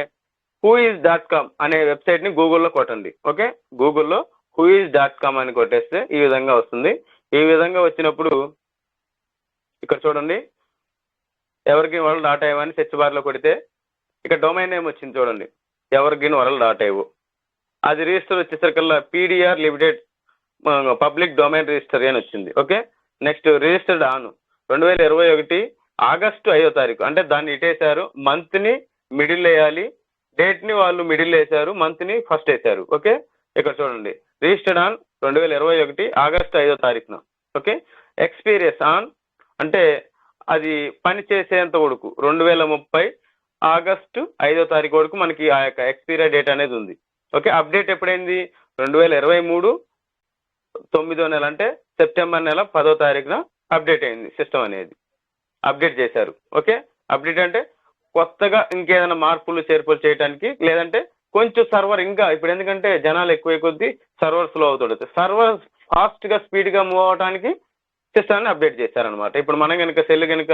whois.com అనే వెబ్సైట్ ని గూగుల్లో కొట్టండి. ఓకే, గూగుల్లో whois.com అని కొట్టేస్తే ఈ విధంగా వస్తుంది. ఈ విధంగా వచ్చినప్పుడు ఇక్కడ చూడండి ఎవర్గ్రీన్ వరల్డ్.io అని సెర్చ్ బార్ లో కొడితే ఇక్కడ డొమైన్ నేమ్ వచ్చింది చూడండి, ఎవర్గ్రీన్ వరల్డ్.io. అది రిజిస్టర్ వచ్చేసరికల్లా PDR limited public domain register అని వచ్చింది. Okay, next registered on 2021 August 5వ తారీఖు. అంటే దాన్ని ఇటేశారు, మంత్ ని మిడిల్ వేయాలి, డేట్ ని వాళ్ళు మిడిల్ వేశారు, మంత్ ని ఫస్ట్ వేశారు. ఓకే, ఇక్కడ చూడండి రిజిస్టర్డ్ ఆన్ 2021 ఆగస్టు 5వ తారీఖున. ఓకే, ఎక్స్పీరియన్స్ ఆన్ అంటే అది పని చేసేంత వరకు 2030 ఆగస్టు 5వ తారీఖు వరకు మనకి ఆ యొక్క ఎక్స్పైరీ డేట్ అనేది ఉంది. Okay, update ఎప్పుడైంది? 2023 9వ నెల అంటే సెప్టెంబర్ నెల 10వ తారీఖున అప్డేట్ అయింది సిస్టమ్ అనేది, అప్డేట్ చేశారు. ఓకే, అప్డేట్ అంటే కొత్తగా ఇంకేదైనా మార్పులు చేర్పులు చేయడానికి, లేదంటే కొంచెం సర్వర్ ఇంకా ఇప్పుడు ఎందుకంటే జనాలు ఎక్కువ కొద్దీ సర్వర్ స్లో అవుతుంది. సర్వర్ ఫాస్ట్గా స్పీడ్గా మూవ్ అవడానికి సిస్టమ్ని అప్డేట్ చేశారనమాట. ఇప్పుడు మనం కనుక సెల్ కనుక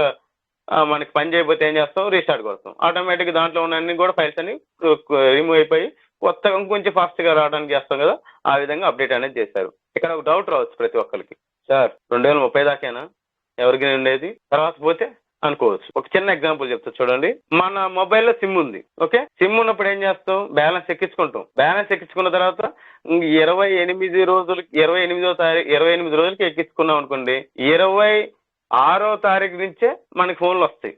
మనకి పని చేయకపోతే ఏం చేస్తాం, రీస్టార్ట్ కొడతాం, ఆటోమేటిక్గా దాంట్లో ఉన్న అన్ని కూడా ఫైల్స్ అన్ని రిమూవ్ అయిపోయి కొత్తగా ఇంకొంచెం ఫాస్ట్గా రావడానికి చేస్తాం కదా, ఆ విధంగా అప్డేట్ అనేది చేశారు. ఇక్కడ ఒక డౌట్ రావచ్చు ప్రతి ఒక్కరికి, సార్ 2030 దాకేనా ఎవరికి ఉండేది, తర్వాత పోతే అనుకోవచ్చు. ఒక చిన్న ఎగ్జాంపుల్ చెప్తా చూడండి. మన మొబైల్లో సిమ్ ఉంది. ఓకే, సిమ్ ఉన్నప్పుడు ఏం చేస్తాం, బ్యాలెన్స్ ఎక్కించుకుంటాం. బ్యాలెన్స్ ఎక్కించుకున్న తర్వాత 28 రోజులకి 28 రోజులకి ఎక్కించుకున్నాం అనుకోండి, 26వ తారీఖు నుంచే మనకి ఫోన్లు వస్తాయి.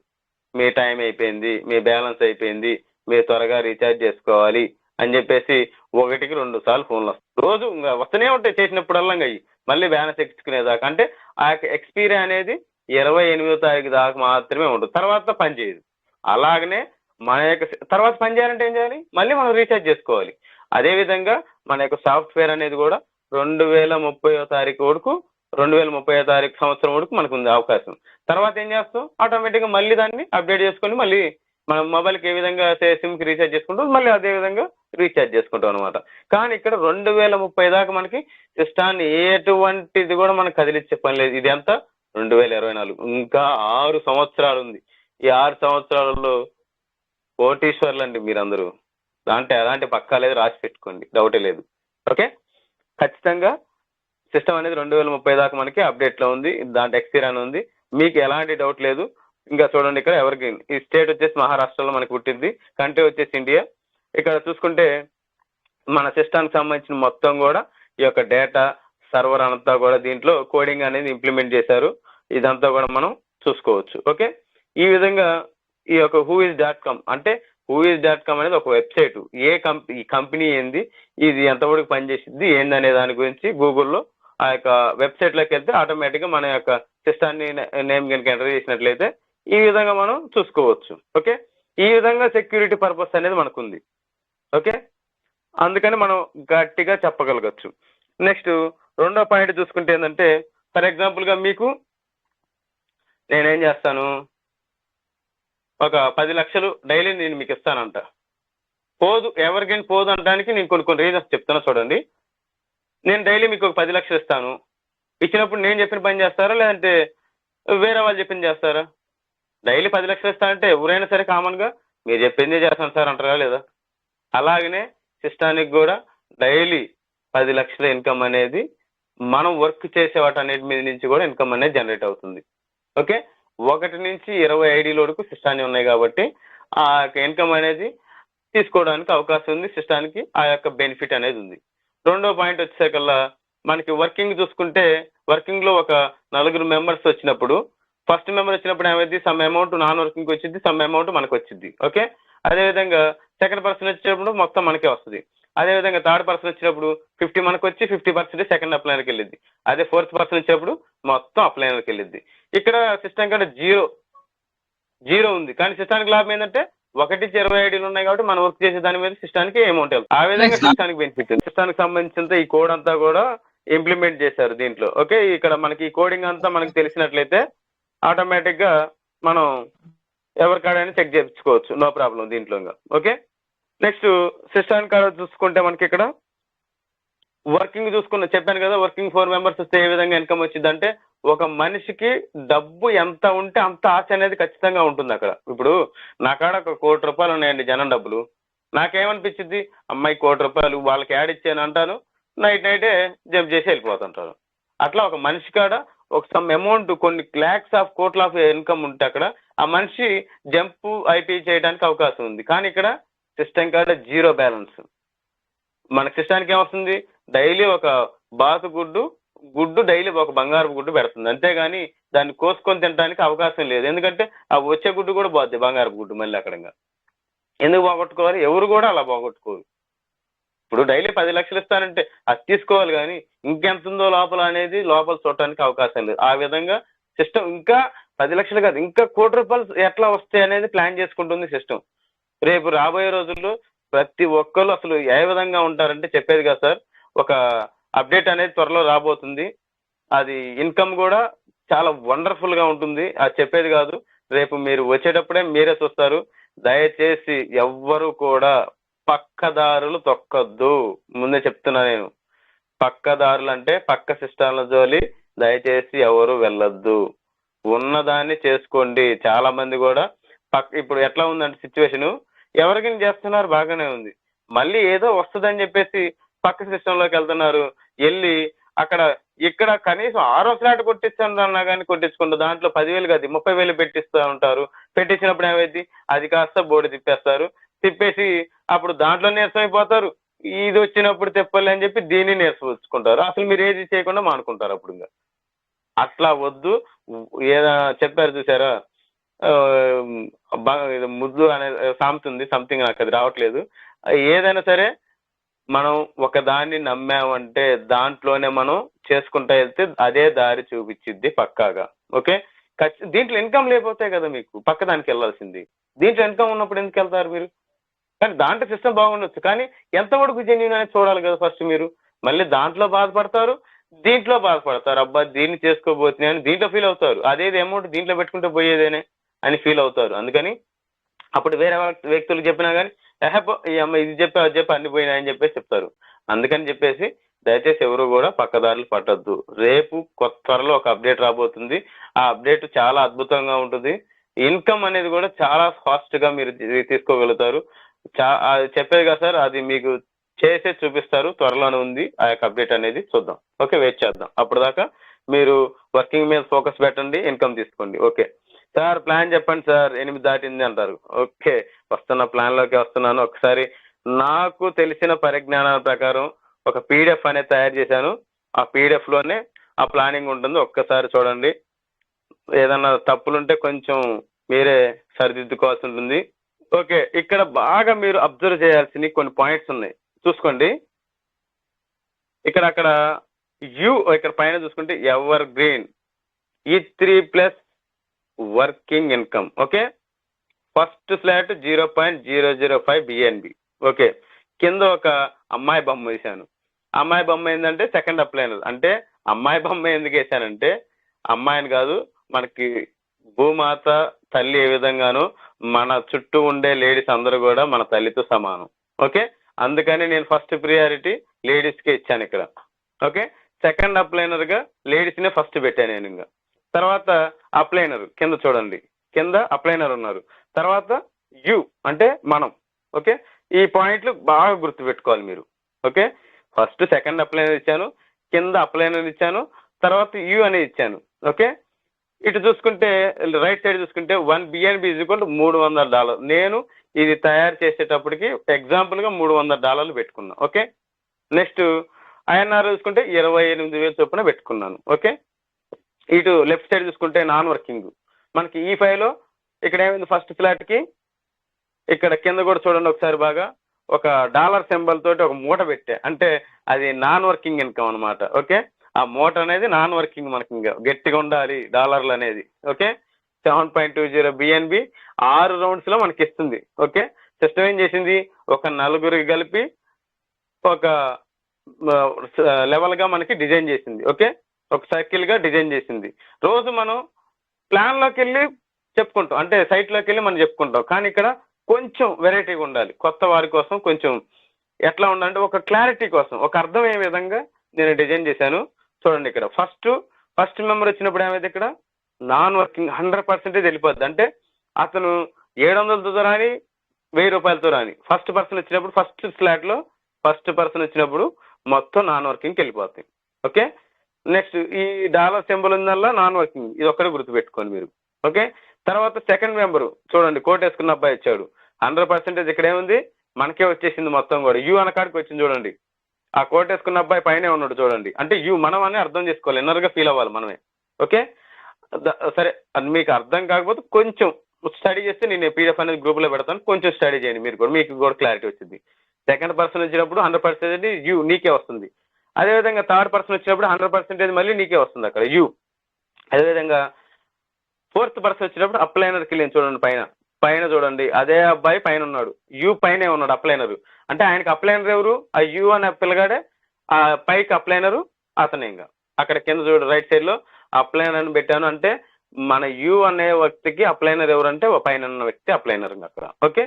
మీ టైం అయిపోయింది, మీ బ్యాలెన్స్ అయిపోయింది, మీరు త్వరగా రీఛార్జ్ చేసుకోవాలి అని చెప్పేసి 1కి 2 సార్లు ఫోన్లు వస్తాయి. రోజు ఇంకా వస్తూనే ఉంటాయి, చేసినప్పుడల్లా అయ్యి మళ్ళీ బ్యాలెన్స్ ఎక్కించుకునేదాకా. అంటే ఆ యొక్క ఎక్స్పీరీ అనేది 28వ తారీఖు దాకా మాత్రమే ఉంటుంది, తర్వాత పనిచేయదు. అలాగనే మన యొక్క తర్వాత పని చేయాలంటే ఏం చేయాలి, మళ్ళీ మనం రీఛార్జ్ చేసుకోవాలి. అదేవిధంగా మన యొక్క సాఫ్ట్వేర్ అనేది కూడా 2030వ తారీఖు వరకు 2030వ తారీఖు సంవత్సరం వరకు మనకు ఉంది అవకాశం. తర్వాత ఏం చేస్తాం, ఆటోమేటిక్గా మళ్ళీ దాన్ని అప్డేట్ చేసుకొని మళ్ళీ మన మొబైల్కి ఏ విధంగా సిమ్కి రీఛార్జ్ చేసుకుంటాం, మళ్ళీ అదే విధంగా రీఛార్జ్ చేసుకుంటాం అనమాట. కానీ ఇక్కడ 2030 దాకా మనకి సిస్టాన్ని ఎటువంటిది కూడా మనకు కదిలించే పని లేదు. ఇది ఎంత 2024, ఇంకా 6 సంవత్సరాలు ఉంది. ఈ 6 సంవత్సరాలలో కోటీశ్వర్లు అండి మీరందరూ. అలాంటి పక్కా లేదు, రాసి పెట్టుకోండి, డౌటే లేదు. ఓకే, ఖచ్చితంగా సిస్టమ్ అనేది 2030 దాకా మనకి అప్డేట్లో ఉంది, దాంట్లో ఎక్స్పీరియన్ అని ఉంది, మీకు ఎలాంటి డౌట్ లేదు. ఇంకా చూడండి, ఇక్కడ ఎవర్గ్రీన్, ఈ స్టేట్ వచ్చేసి మహారాష్ట్రలో మనకి పుట్టింది, కంట్రీ వచ్చేసి ఇండియా. ఇక్కడ చూసుకుంటే మన సిస్టమ్కి సంబంధించిన మొత్తం కూడా ఈ యొక్క డేటా సర్వర్ అంతా కూడా దీంట్లో కోడింగ్ అనేది ఇంప్లిమెంట్ చేశారు. ఇదంతా కూడా మనం చూసుకోవచ్చు. ఓకే, ఈ విధంగా ఈ యొక్క whois.com అంటే whois.com అనేది ఒక వెబ్సైట్. ఈ కంపెనీ ఏంది, ఇది ఎంతవరకు పనిచేసింది ఏందనే దాని గురించి గూగుల్లో ఆ యొక్క వెబ్సైట్లోకి వెళ్తే ఆటోమేటిక్గా మన యొక్క సిస్టాన్ని నేమ్ కనుక ఎంటర్ చేసినట్లయితే ఈ విధంగా మనం చూసుకోవచ్చు. ఓకే, ఈ విధంగా సెక్యూరిటీ పర్పస్ అనేది మనకు ఉంది. ఓకే, అందుకని మనం గట్టిగా చెప్పగలగచ్చు. నెక్స్ట్ రెండో పాయింట్ చూసుకుంటే ఏంటంటే, ఫర్ ఎగ్జాంపుల్గా మీకు నేనేం చేస్తాను, ఒక 10 లక్షలు డైలీ నేను మీకు ఇస్తానంట, పోదు ఎవరికైనా పోదు అనడానికి నేను కొన్ని రీజన్స్ చెప్తాను చూడండి. నేను డైలీ మీకు ఒక 10 లక్షలు ఇస్తాను, ఇచ్చినప్పుడు నేను చెప్పిన పని చేస్తారా లేదంటే వేరే వాళ్ళు చెప్పింది చేస్తారా? డైలీ 10 లక్షలు ఇస్తానంటే ఎవరైనా సరే కామన్గా మీరు చెప్పిందే చేస్తాను సార్ అంటారా లేదా? అలాగనే సిస్టానికి కూడా డైలీ 10 లక్షల ఇన్కమ్ అనేది మనం వర్క్ చేసే వాటన్నిటి మీద నుంచి కూడా ఇన్కమ్ అనేది జనరేట్ అవుతుంది. ఓకే, 1 నుంచి 20 ఐడీల వరకు సిస్టాన్ని ఉన్నాయి కాబట్టి ఆ యొక్క ఇన్కమ్ అనేది తీసుకోవడానికి అవకాశం ఉంది, సిస్టానికి ఆ యొక్క బెనిఫిట్ అనేది ఉంది. రెండో పాయింట్ వచ్చేసరికల్లా మనకి వర్కింగ్ చూసుకుంటే, వర్కింగ్లో ఒక 4 మెంబర్స్ వచ్చినప్పుడు, ఫస్ట్ మెంబర్ వచ్చినప్పుడు ఏమైంది, సమ్ అమౌంట్ నాన్ వర్కింగ్కి వచ్చింది, సమ్ అమౌంట్ మనకు వచ్చింది. ఓకే, అదేవిధంగా సెకండ్ పర్సన్ వచ్చినప్పుడు మొత్తం మనకే వస్తుంది. అదేవిధంగా థర్డ్ పర్సన్ వచ్చినప్పుడు 50 మనకు వచ్చి 50% సెకండ్ అప్లైనర్కి వెళ్ళిద్ది. అదే ఫోర్త్ పర్సన్ వచ్చినప్పుడు మొత్తం అప్లైనర్కి వెళ్ళిద్ది. ఇక్కడ సిస్టమ్ కంటే జీరో ఉంది, కానీ సిస్టానికి లాభం ఏంటంటే 1 నుంచి 20 ఐడీలు ఉన్నాయి కాబట్టి మనం వర్క్ చేసే దాని మీద సిస్టానికి అమౌంట్ వెళ్తుంది. ఆ విధంగా సిస్టానికి బెనిఫిట్ ఉంది. సిస్టానికి సంబంధించిన ఈ కోడ్ అంతా కూడా ఇంప్లిమెంట్ చేశారు దీంట్లో. ఓకే, ఇక్కడ మనకి ఈ కోడింగ్ అంతా మనకు తెలిసినట్లయితే ఆటోమేటిక్గా మనం ఎవరికాడైనా చెక్ చేయించుకోవచ్చు, నో ప్రాబ్లం దీంట్లో. ఓకే, నెక్స్ట్ సిస్టమ్ కాడ చూసుకుంటే మనకి ఇక్కడ వర్కింగ్ చెప్పాను కదా, వర్కింగ్ 4 మెంబర్స్ వస్తే ఏ విధంగా ఇన్కమ్ వచ్చిందంటే, ఒక మనిషికి డబ్బు ఎంత ఉంటే అంత ఆశ అనేది ఖచ్చితంగా ఉంటుంది అక్కడ. ఇప్పుడు నా కాడ ఒక 1 కోటి రూపాయలు ఉన్నాయండి జనం డబ్బులు, నాకేమనిపించింది, అమ్మాయి 1 కోటి రూపాయలు వాళ్ళకి యాడ్ ఇచ్చాను అంటాను, నైటే జంప్ చేసి వెళ్ళిపోతుంటారు. అట్లా ఒక మనిషి కాడ ఒక సమ్ అమౌంట్ కొన్ని లాక్స్ ఆఫ్ కోట్ల ఆఫ్ ఇన్కమ్ ఉంటే అక్కడ ఆ మనిషి జంప్ ఐపీ చేయడానికి అవకాశం ఉంది. కానీ ఇక్కడ సిస్టమ్ కాడ జీరో బ్యాలెన్స్. మన సిస్టానికి ఏమొస్తుంది, డైలీ ఒక బాతు గుడ్డు డైలీ ఒక బంగారు గుడ్డు పెడుతుంది, అంతేగాని దాన్ని కోసుకొని తినడానికి అవకాశం లేదు. ఎందుకంటే ఆ వచ్చే గుడ్డు కూడా పోద్ది బంగారు గుడ్డు మళ్ళీ అక్కడంగా. ఎందుకు పోగొట్టుకోవాలి, ఎవరు కూడా అలా పోగొట్టుకోరు. ఇప్పుడు డైలీ 10 లక్షలు ఇస్తానంటే అది తీసుకోవాలి, కానీ ఇంకెంత ఉందో లోపల అనేది చూడటానికి అవకాశం లేదు. ఆ విధంగా సిస్టమ్ ఇంకా 10 లక్షలు కాదు, ఇంకా 1 కోటి రూపాయలు ఎట్లా వస్తాయి అనేది ప్లాన్ చేసుకుంటుంది సిస్టమ్. రేపు రాబోయే రోజుల్లో ప్రతి ఒక్కరు అసలు ఏ విధంగా ఉంటారంటే, చెప్పేది కదా సార్, ఒక అప్డేట్ అనేది త్వరలో రాబోతుంది. అది ఇన్కమ్ కూడా చాలా వండర్ఫుల్ గా ఉంటుంది. అది చెప్పేది కాదు, రేపు మీరు వచ్చేటప్పుడే మీరే చూస్తారు. దయచేసి ఎవ్వరు కూడా పక్కదారులు తొక్కద్దు. ముందే చెప్తున్నా నేను, పక్కదారులు అంటే పక్క సిస్టాల జోలి దయచేసి ఎవరు వెళ్ళొద్దు. ఉన్నదాన్ని చేసుకోండి. చాలా మంది కూడా ఇప్పుడు ఎట్లా ఉందంటే సిచ్యువేషన్, ఎవరికి చేస్తున్నారు బాగానే ఉంది, మళ్ళీ ఏదో వస్తుందని చెప్పేసి పక్క సిస్టమ్ లోకి వెళ్తున్నారు. వెళ్ళి అక్కడ ఇక్కడ కనీసం 6వ ఫ్లాట్ కొట్టించన్నా కానీ కొట్టించుకుంటారు. దాంట్లో 10,000 కాదు 30,000 పెట్టిస్తూ ఉంటారు. పెట్టించినప్పుడు ఏమైంది, అది కాస్త బోర్డు తిప్పేస్తారు. తిప్పేసి అప్పుడు దాంట్లో నీరసమైపోతారు. ఇది వచ్చినప్పుడు తిప్పాలి అని చెప్పి దీన్ని నీరసపుచ్చుకుంటారు. అసలు మీరు ఏది చేయకుండా మానుకుంటారు. అప్పుడు ఇంకా అట్లా వద్దు. ఏదో చెప్పారు చూసారా, ఇది ముద్దు అనే సామెత ఉంది, సంథింగ్ నాకు అది రావట్లేదు. ఏదైనా సరే మనం ఒక దాన్ని నమ్మామంటే దాంట్లోనే మనం చేసుకుంటా వెళ్తే అదే దారి చూపించిద్ది పక్కాగా. ఓకే, దీంట్లో ఇన్కమ్ లేకపోతే కదా మీకు పక్క దానికి వెళ్ళాల్సింది. దీంట్లో ఇన్కమ్ ఉన్నప్పుడు ఎందుకు వెళ్తారు మీరు? కానీ దాంట్లో సిస్టమ్ బాగుండొచ్చు, కానీ ఎంతవరకు జెన్యూన్ అనేది చూడాలి కదా ఫస్ట్ మీరు. మళ్ళీ దాంట్లో బాధపడతారు, దీంట్లో బాధపడతారు. అబ్బా దీన్ని చేసుకోబోతున్నాయి అని దీంట్లో ఫీల్ అవుతారు. అదేది అమౌంట్ దీంట్లో పెట్టుకుంటే పోయేదేనే అని ఫీల్ అవుతారు. అందుకని అప్పుడు వేరే వ్యక్తులు చెప్పినా కానీ ఈ అమ్మ ఇది చెప్పి అది చెప్పి అన్ని పోయినాయని చెప్పేసి చెప్తారు. అందుకని చెప్పేసి దయచేసి ఎవరు కూడా పక్కదారులు పట్టద్దు. రేపు త్వరలో ఒక అప్డేట్ రాబోతుంది. ఆ అప్డేట్ చాలా అద్భుతంగా ఉంటుంది. ఇన్కమ్ అనేది కూడా చాలా ఫాస్ట్ గా మీరు తీసుకోగలుగుతారు. చెప్పేది కదా సార్, అది మీకు చేసే చూపిస్తారు. త్వరలోనే ఉంది ఆ యొక్క అప్డేట్ అనేది, చూద్దాం. ఓకే, వెయిట్ చేద్దాం. అప్పుడు దాకా మీరు వర్కింగ్ మీద ఫోకస్ పెట్టండి, ఇన్కమ్ తీసుకోండి. ఓకే సార్, ప్లాన్ చెప్పండి సార్, 8 దాటింది అంటారు. ఓకే, వస్తున్న ప్లాన్ లోకి వస్తున్నాను. ఒకసారి నాకు తెలిసిన పరిజ్ఞానాల ప్రకారం ఒక PDF అనేది తయారు చేశాను. ఆ PDF లోనే ఆ ప్లానింగ్ ఉంటుంది. ఒక్కసారి చూడండి. ఏదన్నా తప్పులుంటే కొంచెం మీరే సరిదిద్దుకోవాల్సి ఉంటుంది. ఓకే, ఇక్కడ బాగా మీరు అబ్జర్వ్ చేయాల్సిన కొన్ని పాయింట్స్ ఉన్నాయి, చూసుకోండి. అక్కడ ఇక్కడ పైన చూసుకుంటే ever green E3+ working income. Okay, first flat 0.005 BNB. Okay, కింద ఒక అమ్మాయి బొమ్మ వేశాను. అమ్మాయి బొమ్మ ఏంటంటే సెకండ్ అప్లైనర్. అంటే అమ్మాయి బొమ్మ ఎందుకు వేశానంటే, అమ్మాయిని కాదు, మనకి భూమాత తల్లి ఏ విధంగానో మన చుట్టూ ఉండే లేడీస్ అందరూ కూడా మన తల్లితో సమానం. ఓకే, అందుకని నేను ఫస్ట్ ప్రియారిటీ లేడీస్కే ఇచ్చాను ఇక్కడ. ఓకే, సెకండ్ అప్లైనర్ గా లేడీస్ నే ఫస్ట్ పెట్టాను నేను. ఇంకా తర్వాత అప్లైనర్ కింద చూడండి, కింద అప్లైనర్ ఉన్నారు. తర్వాత యు అంటే మనం. ఓకే, ఈ పాయింట్లు బాగా గుర్తుపెట్టుకోవాలి మీరు. ఓకే, ఫస్ట్ సెకండ్ అప్లైనర్ ఇచ్చాను, కింద అప్లైనర్ ఇచ్చాను, తర్వాత యు అనేది ఇచ్చాను. ఓకే, ఇటు చూసుకుంటే రైట్ సైడ్ చూసుకుంటే 1 BNB = $300. నేను ఇది తయారు చేసేటప్పటికి ఎగ్జాంపుల్ గా $300 పెట్టుకున్నా. ఓకే, నెక్స్ట్ INR చూసుకుంటే 28,000 చొప్పున పెట్టుకున్నాను. ఓకే, ఇటు లెఫ్ట్ సైడ్ చూసుకుంటే నాన్ వర్కింగ్ మనకి E5 లో ఇక్కడ ఏమైంది, ఫస్ట్ ఫ్లాట్ కి ఇక్కడ కింద కూడా చూడండి ఒకసారి బాగా, ఒక డాలర్ సింబల్ తోటి ఒక మూట పెట్టా. అంటే అది నాన్ వర్కింగ్ ఇన్కమ్ అనమాట. ఓకే, ఆ మూట అనేది నాన్ వర్కింగ్, మనకి ఇంకా గట్టిగా ఉండాలి డాలర్లు అనేది. ఓకే, 7.20 BNB 6 రౌండ్స్ లో మనకి ఇస్తుంది. ఓకే, సిస్టమ్ ఏం చేసింది, ఒక నలుగురికి కలిపి ఒక లెవెల్ గా మనకి డిజైన్ చేసింది. ఓకే, ఒక సర్కిల్ గా డిజైన్ చేసింది. రోజు మనం ప్లాన్ లోకి వెళ్ళి చెప్పుకుంటాం, అంటే సైట్ లోకి వెళ్ళి మనం చెప్పుకుంటాం. కానీ ఇక్కడ కొంచెం వెరైటీగా ఉండాలి, కొత్త వారి కోసం కొంచెం ఎట్లా ఉండాలంటే ఒక క్లారిటీ కోసం, ఒక అర్థమయ్యే విధంగా నేను డిజైన్ చేశాను. చూడండి, ఇక్కడ ఫస్ట్ మెంబర్ వచ్చినప్పుడు ఏమైతే ఇక్కడ నాన్ వర్కింగ్ 100% వెళ్ళిపోద్ది. అంటే అతను 700తో రాని 1000 రూపాయలతో రాని ఫస్ట్ పర్సన్ వచ్చినప్పుడు, ఫస్ట్ స్లాట్ లో ఫస్ట్ పర్సన్ వచ్చినప్పుడు మొత్తం నాన్ వర్కింగ్కి వెళ్ళిపోతాయి. ఓకే, నెక్స్ట్ ఈ డాలర్ సింబల్ ఉందల్లా నాన్ వర్కింగ్, ఇది ఒక్కడే గుర్తుపెట్టుకోండి మీరు. ఓకే, తర్వాత సెకండ్ మెంబర్ చూడండి, కోట్ వేసుకున్న అబ్బాయి ఇచ్చాడు. 100% ఇక్కడ ఏముంది, మనకే వచ్చేసింది మొత్తం కూడా. యు అన్న కాడికి వచ్చింది చూడండి, ఆ కోట్ వేసుకున్న అబ్బాయి పైనే ఉన్నాడు చూడండి. అంటే యు మనం అని అర్థం చేసుకోవాలి, ఇన్నర్ గా ఫీల్ అవ్వాలి మనమే. ఓకే, సరే అది మీకు అర్థం కాకపోతే కొంచెం స్టడీ చేస్తే నేను PDF అనేది గ్రూప్ లో పెడతాను, కొంచెం స్టడీ చేయండి మీరు కూడా, మీకు కూడా క్లారిటీ వచ్చింది. సెకండ్ పర్సన్ వచ్చినప్పుడు 100% యు నీకే వస్తుంది. అదేవిధంగా థర్డ్ పర్సన్ వచ్చినప్పుడు 100% మళ్ళీ నీకే వస్తుంది అక్కడ యు. అదేవిధంగా ఫోర్త్ పర్సన్ వచ్చినప్పుడు అప్లైనర్కి వెళ్ళి చూడండి, పైన చూడండి, అదే అబ్బాయి పైన ఉన్నాడు, యు పైనే ఉన్నాడు అప్లైనర్. అంటే ఆయనకి అప్లైనర్ ఎవరు, ఆ యు అనే పిల్లగాడే, ఆ పైకి అప్లైనరు అతనే. ఇంకా అక్కడ కింద చూడు రైట్ సైడ్ లో అప్లైనర్ అని పెట్టాను అంటే మన యు అనే వ్యక్తికి అప్లైనర్ ఎవరంటే పైన ఉన్న వ్యక్తి అప్లైనర్ అక్కడ. ఓకే,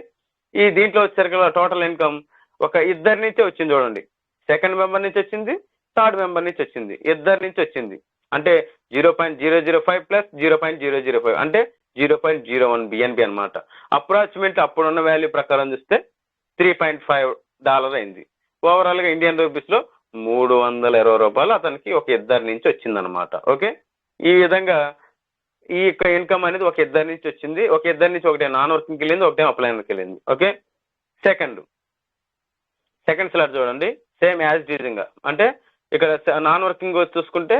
ఈ దీంట్లో వచ్చేసరికి టోటల్ ఇన్కమ్ ఒక ఇద్దరి నుంచే వచ్చింది చూడండి. సెకండ్ మెంబర్ నుంచి వచ్చింది, థర్డ్ మెంబర్ నుంచి వచ్చింది, ఇద్దరి నుంచి వచ్చింది. అంటే 0.005 ప్లస్ 0.005 అంటే 0.01 బిఎన్బి అనమాట. అప్రాక్సిమేట్ అప్పుడున్న వాల్యూ ప్రకారం చూస్తే $3.5 అయింది. ఓవరాల్ గా ఇండియన్ రూపీస్ లో $320 అతనికి ఒక ఇద్దరి నుంచి వచ్చిందనమాట. ఓకే, ఈ విధంగా ఈ యొక్క ఇన్కమ్ అనేది ఒక ఇద్దరి నుంచి వచ్చింది. ఒక ఇద్దరి నుంచి ఒకటే నాన్ వర్కింగ్కి వెళ్ళింది, ఒకటే అప్లైనర్కి వెళ్ళింది. ఓకే, సెకండ్ స్లాట్ చూడండి, సేమ్ యాజ్ టీజింగ్. అంటే ఇక్కడ నాన్ వర్కింగ్ చూసుకుంటే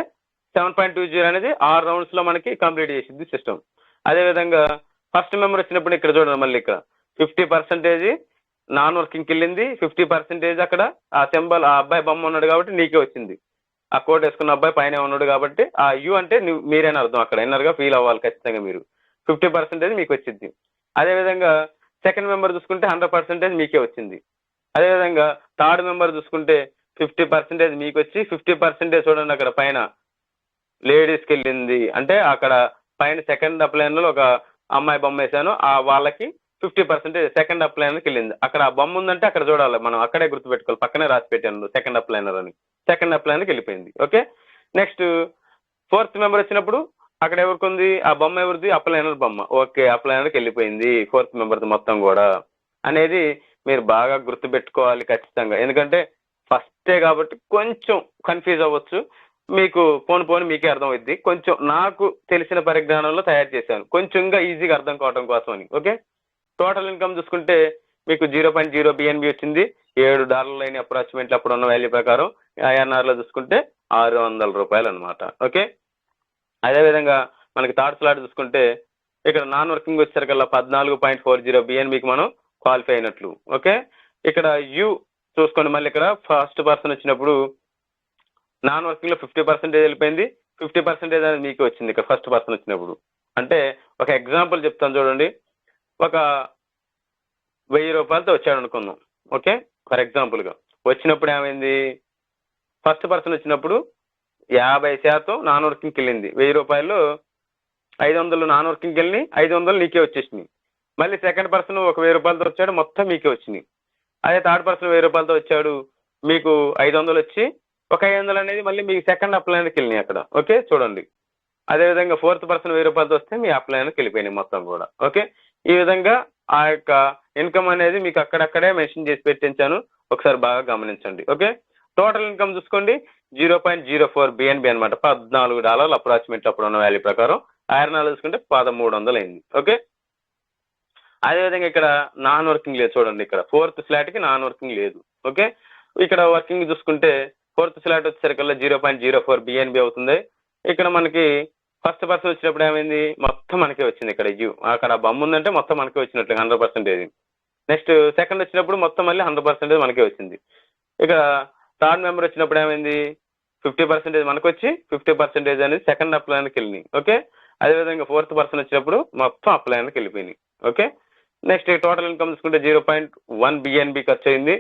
7.20 అనేది 6 rounds లో మనకి కంప్లీట్ చేసింది సిస్టమ్. అదేవిధంగా ఫస్ట్ మెంబర్ వచ్చినప్పుడు ఇక్కడ చూడండి, మళ్ళీ ఇక్కడ 50% నాన్ వర్కింగ్కి వెళ్ళింది, 50% అక్కడ ఆ సింబల్ ఆ అబ్బాయి బొమ్మ ఉన్నాడు కాబట్టి నీకే వచ్చింది. ఆ కోట్ వేసుకున్న అబ్బాయి పైన ఉన్నాడు కాబట్టి ఆ యూ అంటే మీరేనా అర్థం, అక్కడ ఇన్నర్గా ఫీల్ అవ్వాలి ఖచ్చితంగా మీరు. 50% మీకు వచ్చింది. అదేవిధంగా సెకండ్ మెంబర్ చూసుకుంటే 100% మీకే వచ్చింది. అదేవిధంగా థర్డ్ మెంబర్ చూసుకుంటే 50% మీకు వచ్చి 50% చూడండి అక్కడ పైన లేడీస్కి వెళ్ళింది. అంటే అక్కడ పైన సెకండ్ అప్లైనర్లో ఒక అమ్మాయి బొమ్మ వేసాను, ఆ వాళ్ళకి 50% సెకండ్ అప్లైనర్కి వెళ్ళింది. అక్కడ ఆ బొమ్మ ఉందంటే అక్కడ చూడాలి, మనం అక్కడే గుర్తుపెట్టుకోవాలి, పక్కనే రాసి పెట్టాను సెకండ్ అప్లైనర్ అని. సెకండ్ అప్లైనర్కి వెళ్ళిపోయింది. ఓకే, నెక్స్ట్ ఫోర్త్ మెంబర్ వచ్చినప్పుడు అక్కడ ఎవరికి ఉంది, ఆ బొమ్మ ఎవరిది, అప్లైనర్ బొమ్మ. ఓకే, అప్లైనర్కి వెళ్ళిపోయింది ఫోర్త్ మెంబర్ది మొత్తం కూడా అనేది మీరు బాగా గుర్తుపెట్టుకోవాలి ఖచ్చితంగా. ఎందుకంటే ఫస్టే కాబట్టి కొంచెం కన్ఫ్యూజ్ అవ్వచ్చు మీకు, పోను మీకే అర్థమవుద్ది. కొంచెం నాకు తెలిసిన పరిజ్ఞానంలో తయారు చేశాను, కొంచెంగా ఈజీగా అర్థం కావడం కోసం అని. ఓకే, టోటల్ ఇన్కమ్ చూసుకుంటే మీకు 0.0 బిఎన్బి వచ్చింది, $7 అయిన అప్రాక్సిమేట్లీ అప్పుడు ఉన్న వాల్యూ ప్రకారం. ఐఎన్ఆర్లో చూసుకుంటే $600 అనమాట. ఓకే, అదేవిధంగా మనకి థర్డ్ స్లాట్ చూసుకుంటే ఇక్కడ నాన్ వర్కింగ్ వచ్చేసరికల్లా 14.40 బిఎన్బికి మనం క్వాలిఫై అయినట్లు. ఓకే, ఇక్కడ యూ చూసుకోండి, మళ్ళీ ఇక్కడ ఫస్ట్ పర్సన్ వచ్చినప్పుడు నాన్ వర్కింగ్లో 50% వెళ్ళిపోయింది, 50% అనేది మీకు వచ్చింది ఇక్కడ ఫస్ట్ పర్సన్ వచ్చినప్పుడు. అంటే ఒక ఎగ్జాంపుల్ చెప్తాను చూడండి, ఒక $1000 వచ్చాడు అనుకుందాం. ఓకే, ఫర్ ఎగ్జాంపుల్గా వచ్చినప్పుడు ఏమైంది, ఫస్ట్ పర్సన్ వచ్చినప్పుడు 50% నాన్ వర్కింగ్కి వెళ్ళింది. $1000 500 నాన్ వర్కింగ్కి వెళ్ళి 500 నీకే వచ్చేసినాయి. మళ్ళీ సెకండ్ పర్సన్ ఒక $1000 వచ్చాడు, మొత్తం మీకే వచ్చినాయి. అదే థర్డ్ పర్సన్ $1000 వచ్చాడు, మీకు 500 వచ్చి ఒక 500 అనేది మళ్ళీ మీకు సెకండ్ అప్లైనర్కి వెళ్ళినాయి అక్కడ. ఓకే, చూడండి. అదేవిధంగా ఫోర్త్ పర్సన్ $1000 వస్తే మీ అప్లైనర్కి వెళ్ళిపోయినాయి మొత్తం కూడా. ఓకే, ఈ విధంగా ఆ యొక్క ఇన్కమ్ అనేది మీకు అక్కడక్కడే మెన్షన్ చేసి పెట్టించాను, ఒకసారి బాగా గమనించండి. ఓకే, టోటల్ ఇన్కమ్ చూసుకోండి 0.04 బిఎన్బి అనమాట. $14 అప్రాక్సిమేట్ అప్పుడు ఉన్న వాల్యూ ప్రకారం. ఐఆర్ఎన్ఆర్ చూసుకుంటే 1300 అయింది. ఓకే, అదేవిధంగా ఇక్కడ నాన్ వర్కింగ్ లేదు చూడండి, ఇక్కడ ఫోర్త్ స్లాట్కి నాన్ వర్కింగ్ లేదు. ఓకే, ఇక్కడ వర్కింగ్ చూసుకుంటే ఫోర్త్ స్లాట్ వచ్చేసరికల్లా 0.04 బిఎన్బి అవుతుంది. ఇక్కడ మనకి ఫస్ట్ పర్సన్ వచ్చినప్పుడు ఏమైంది, మొత్తం మనకే వచ్చింది ఇక్కడ యూ. అక్కడ బొమ్మ ఉందంటే మొత్తం మనకే వచ్చినట్లు 100%. నెక్స్ట్ సెకండ్ వచ్చినప్పుడు మొత్తం మళ్ళీ 100% మనకే వచ్చింది. ఇక్కడ థర్డ్ మెంబర్ వచ్చినప్పుడు ఏమైంది, 50% మనకు వచ్చి 50% అనేది సెకండ్ అప్లైనర్కి వెళ్ళినాయి. ఓకే, అదేవిధంగా ఫోర్త్ పర్సన్ వచ్చినప్పుడు మొత్తం అప్లైనర్కి వెళ్ళిపోయినాయి. ఓకే, నెక్స్ట్ టోటల్ ఇన్కమ్ చూసుకుంటే 0.1 బిఎన్బి ఖర్చు అయింది.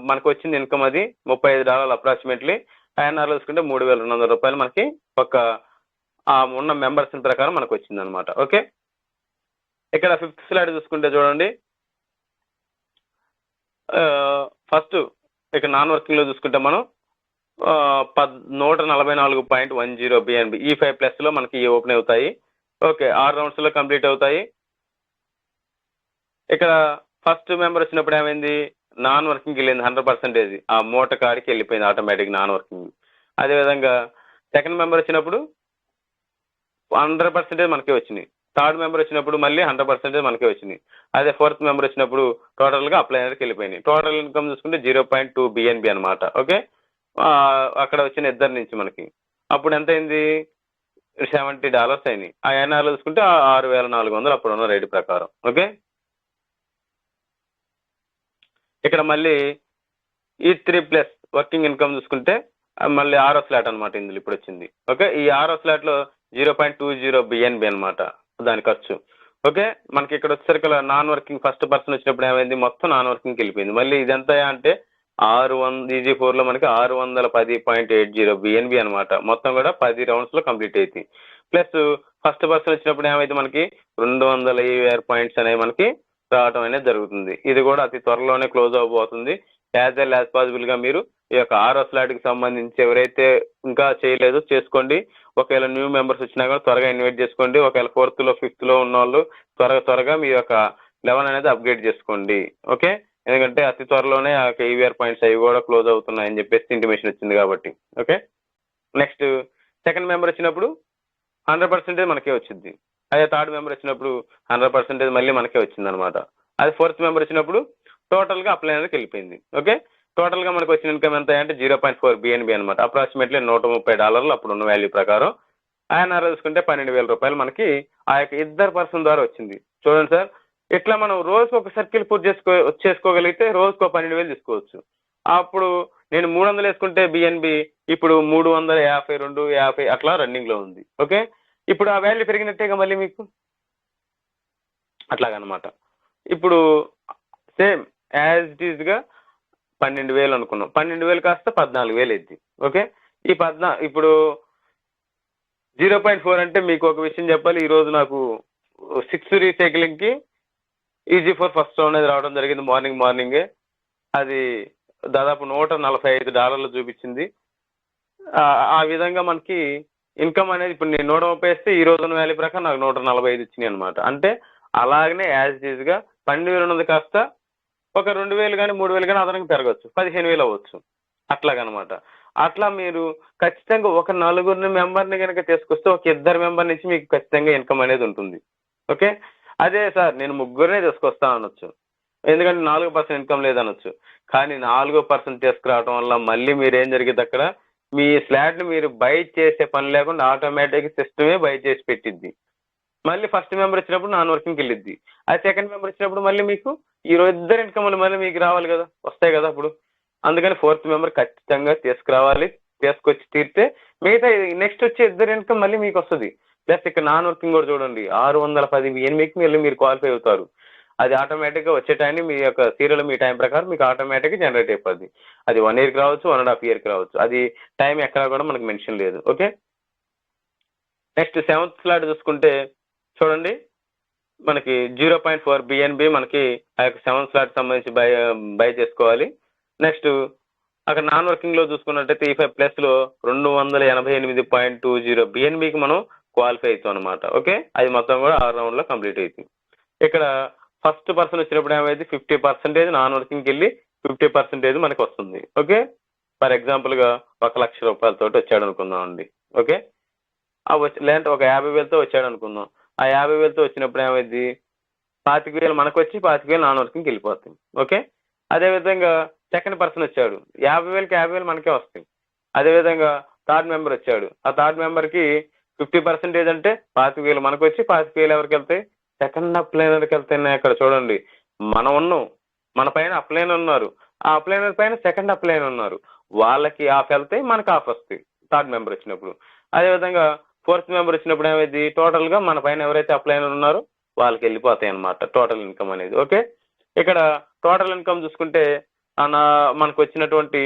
మనకు వచ్చింది ఇన్కమ్ అది $35 అప్రాక్సిమేట్లీ. ఐఎన్ఆర్లో చూసుకుంటే $3200 మనకి ఒక ఉన్న మెంబర్స్ ప్రకారం మనకు వచ్చింది అనమాట. ఓకే, ఇక్కడ ఫిఫ్త్ స్లైడ్ చూసుకుంటే చూడండి, ఫస్ట్ ఇక్కడ నాన్ వర్కింగ్లో చూసుకుంటే మనం 144.10 బిఎన్బి E5+లో మనకి ఓపెన్ అవుతాయి. ఓకే, 6 roundsలో కంప్లీట్ అవుతాయి. ఇక్కడ ఫస్ట్ మెంబర్ వచ్చినప్పుడు ఏమైంది, నాన్ వర్కింగ్కి వెళ్ళింది 100%, ఆ మూట కాడికి వెళ్ళిపోయింది ఆటోమేటిక్ నాన్ వర్కింగ్. అదేవిధంగా సెకండ్ మెంబర్ వచ్చినప్పుడు 100% మనకే వచ్చినాయి. థర్డ్ మెంబర్ వచ్చినప్పుడు మళ్ళీ 100% మనకే వచ్చినాయి. అదే ఫోర్త్ మెంబర్ వచ్చినప్పుడు టోటల్గా అప్లైనర్కి వెళ్ళిపోయినాయి. టోటల్ ఇన్కమ్ చూసుకుంటే 0.2 బిఎన్బి అనమాట. ఓకే, అక్కడ వచ్చిన ఇద్దరి నుంచి మనకి అప్పుడు ఎంత అయింది, $70 అయినాయి. ఆ ఎన్ఆర్లో చూసుకుంటే 6400 అప్పుడు ఉన్న రేటు ప్రకారం. ఓకే, ఇక్కడ మళ్ళీ E3+ వర్కింగ్ ఇన్కమ్ చూసుకుంటే మళ్ళీ 6వ స్లాట్ అనమాట ఇందులో ఇప్పుడు వచ్చింది. ఓకే, ఈ 6వ స్లాట్లో 0.20 బిఎన్బి అనమాట దాని ఖర్చు. ఓకే, మనకి ఇక్కడ వచ్చేసరికి నాన్ వర్కింగ్ ఫస్ట్ పర్సన్ వచ్చినప్పుడు ఏమైంది, మొత్తం నాన్ వర్కింగ్కి వెళ్ళిపోయింది. మళ్ళీ ఇదంతా అంటే EG4 లో మనకి 610.80 BNB అనమాట. మొత్తం కూడా 10 rounds లో కంప్లీట్ అవుతాయి. ప్లస్ ఫస్ట్ పర్సన్ వచ్చినప్పుడు ఏమైతే మనకి 226 పాయింట్స్ అనేవి మనకి రావడం అనేది జరుగుతుంది. ఇది కూడా అతి త్వరలోనే క్లోజ్ అవబోతుంది. యాజ్ వెల్ యాజ్ పాసిబుల్ గా మీరు ఈ యొక్క 6వ స్లాట్ కి సంబంధించి ఎవరైతే ఇంకా చేయలేదో చేసుకోండి. ఒకవేళ న్యూ మెంబర్స్ వచ్చినా కూడా త్వరగా ఇన్వైట్ చేసుకోండి. ఒకవేళ 4th లో 5th లో ఉన్న వాళ్ళు త్వరగా మీ యొక్క లెవెల్ అనేది అప్గ్రేడ్ చేసుకోండి. ఓకే, ఎందుకంటే అతి త్వరలోనే ఆ యొక్క EVR పాయింట్స్ అవి కూడా క్లోజ్ అవుతున్నాయని చెప్పేసి ఇంటిమేషన్ వచ్చింది కాబట్టి. ఓకే, నెక్స్ట్ సెకండ్ మెంబర్ వచ్చినప్పుడు 100% మనకే వచ్చింది. అదే థర్డ్ మెంబర్ వచ్చినప్పుడు 100% మళ్ళీ మనకే వచ్చింది అనమాట. అది 4th మెంబర్ వచ్చినప్పుడు టోటల్ గా అప్లైనర్కి వెళ్ళిపోయింది. ఓకే, టోటల్ గా మనకు వచ్చిన ఇన్కమ్ ఎంత అంటే 0.4 BNB అనమాట. అప్రాక్సిమేట్లీ $130 అప్పుడు ఉన్న వాల్యూ ప్రకారం. INR చూసుకుంటే 12,000 రూపాయలు మనకి ఆ యొక్క ఇద్దరు పర్సన్ ద్వారా వచ్చింది. చూడండి సార్, ఇట్లా మనం రోజుకు ఒక సర్కిల్ పూర్తి చేసుకోగలిగితే రోజుకు 12,000 తీసుకోవచ్చు. అప్పుడు నేను 300 వేసుకుంటే BNB ఇప్పుడు 352, 50 అట్లా రన్నింగ్ లో ఉంది. ఓకే, ఇప్పుడు ఆ వాల్యూ పెరిగినట్టేగా మళ్ళీ మీకు అట్లాగనమాట. ఇప్పుడు సేమ్ యాజ్ ఇట్ ఈజ్ గా 12,000 అనుకున్నాం. 12,000 కాస్త 14,000 అయింది. ఓకే, ఇప్పుడు 0.4 అంటే మీకు ఒక విషయం చెప్పాలి. ఈ రోజు నాకు 6 రీసైక్లింగ్ కి EG4 ఫస్ట్ అనేది రావడం జరిగింది. మార్నింగే అది దాదాపు $145 చూపించింది. ఆ విధంగా మనకి ఇన్కమ్ అనేది ఇప్పుడు నేను 130 వేస్తే ఈ రోజున వాల్యూ ప్రకారం నాకు 145 ఇచ్చినాయి అనమాట. అంటే అలాగనే యాజ్ ఇట్ ఈజ్ గా 12,000 ఉన్నది కాస్త ఒక 2,000 కానీ 3,000 కానీ అదనంగా పెరగచ్చు, 15,000 అవ్వచ్చు అట్లాగనమాట. అట్లా మీరు ఖచ్చితంగా ఒక 4 మెంబర్ని కనుక తీసుకొస్తే ఒక 2 మెంబర్ నుంచి మీకు ఖచ్చితంగా ఇన్కమ్ అనేది ఉంటుంది. ఓకే, అదే సార్ నేను 3 తీసుకొస్తా అనొచ్చు, ఎందుకంటే 4% ఇన్కమ్ లేదనొచ్చు. కానీ 4% తీసుకురావడం వల్ల మళ్ళీ మీరు ఏం జరిగింది అక్కడ మీ స్లాట్ ని మీరు బై చేసే పని లేకుండా ఆటోమేటిక్ సిస్టమే బై చేసి పెట్టిద్ది. మళ్ళీ ఫస్ట్ మెంబర్ వచ్చినప్పుడు నాన్ వర్కింగ్కి వెళ్ళిద్ది. అది సెకండ్ మెంబర్ వచ్చినప్పుడు మళ్ళీ మీకు ఈ రోజు ఇద్దరు ఇన్కమ్లు మళ్ళీ మీకు రావాలి కదా, వస్తాయి కదా అప్పుడు. అందుకని 4th మెంబర్ ఖచ్చితంగా తీసుకురావాలి. తీసుకొచ్చి తీరితే మిగతా నెక్స్ట్ వచ్చే ఇద్దరు ఇన్కమ్ మళ్ళీ మీకు వస్తుంది. ప్లస్ ఇక్కడ నాన్ వర్కింగ్ కూడా చూడండి 610 BNBకి మళ్ళీ మీరు క్వాలిఫై అవుతారు. అది ఆటోమేటిక్గా వచ్చే టైంని మీ యొక్క సీరియల్ మీ టైం ప్రకారం మీకు ఆటోమేటిక్గా జనరేట్ అయిపోద్ది. అది 1 yearకి రావచ్చు, 1.5 yearకి రావచ్చు. అది టైం ఎక్కడా కూడా మనకు మెన్షన్ లేదు. ఓకే, నెక్స్ట్ 7th స్లాట్ చూసుకుంటే చూడండి మనకి 0.4 BNB మనకి ఆ యొక్క 7th స్లాట్ సంబంధించి బై చేసుకోవాలి. నెక్స్ట్ అక్కడ నాన్ వర్కింగ్ లో చూసుకున్నట్టయితే E5+ లో 288.20 BNBకి మనం క్వాలిఫై అవుతాం అనమాట. ఓకే, అది మొత్తం కూడా 6 round లో కంప్లీట్ అవుతుంది. ఇక్కడ ఫస్ట్ పర్సన్ వచ్చినప్పుడు ఏమైంది 50% నాన్ వర్కింగ్కి వెళ్ళి 50% మనకి వస్తుంది. ఓకే, ఫర్ ఎగ్జాంపుల్ గా 1,00,000 రూపాయలతో వచ్చాడు అనుకుందాం అండి. ఓకే, లేదంటే ఒక 50,000తో వచ్చాడు అనుకుందాం. ఆ 50,000తో వచ్చినప్పుడు ఏమైంది 25,000 మనకు వచ్చి 25,000 నాన్ వర్కింగ్కి వెళ్ళిపోతుంది. ఓకే, అదేవిధంగా సెకండ్ పర్సన్ వచ్చాడు 50,000కి 50,000 మనకే వస్తాయి. అదేవిధంగా థర్డ్ మెంబర్ వచ్చాడు. ఆ థర్డ్ మెంబర్కి 50% అంటే 25,000 మనకు వచ్చి 25,000 ఎవరికి వెళ్తాయి, సెకండ్ అప్లైనర్కి వెళ్తాయి. అక్కడ చూడండి మనం ఉన్నాం, మన పైన అప్లైనర్ ఉన్నారు, ఆ అప్లైనర్ పైన సెకండ్ అప్లైనర్ ఉన్నారు, వాళ్ళకి ఆఫ్ వెళ్తాయి, మనకు ఆఫ్ వస్తాయి థర్డ్ మెంబర్ వచ్చినప్పుడు. అదేవిధంగా 4th మెంబర్ వచ్చినప్పుడు ఏమైంది టోటల్ గా మన పైన ఎవరైతే అప్లైనర్ ఉన్నారో వాళ్ళకి వెళ్ళిపోతాయి అనమాట టోటల్ ఇన్కమ్ అనేది. ఓకే, ఇక్కడ టోటల్ ఇన్కమ్ చూసుకుంటే మనకు వచ్చినటువంటి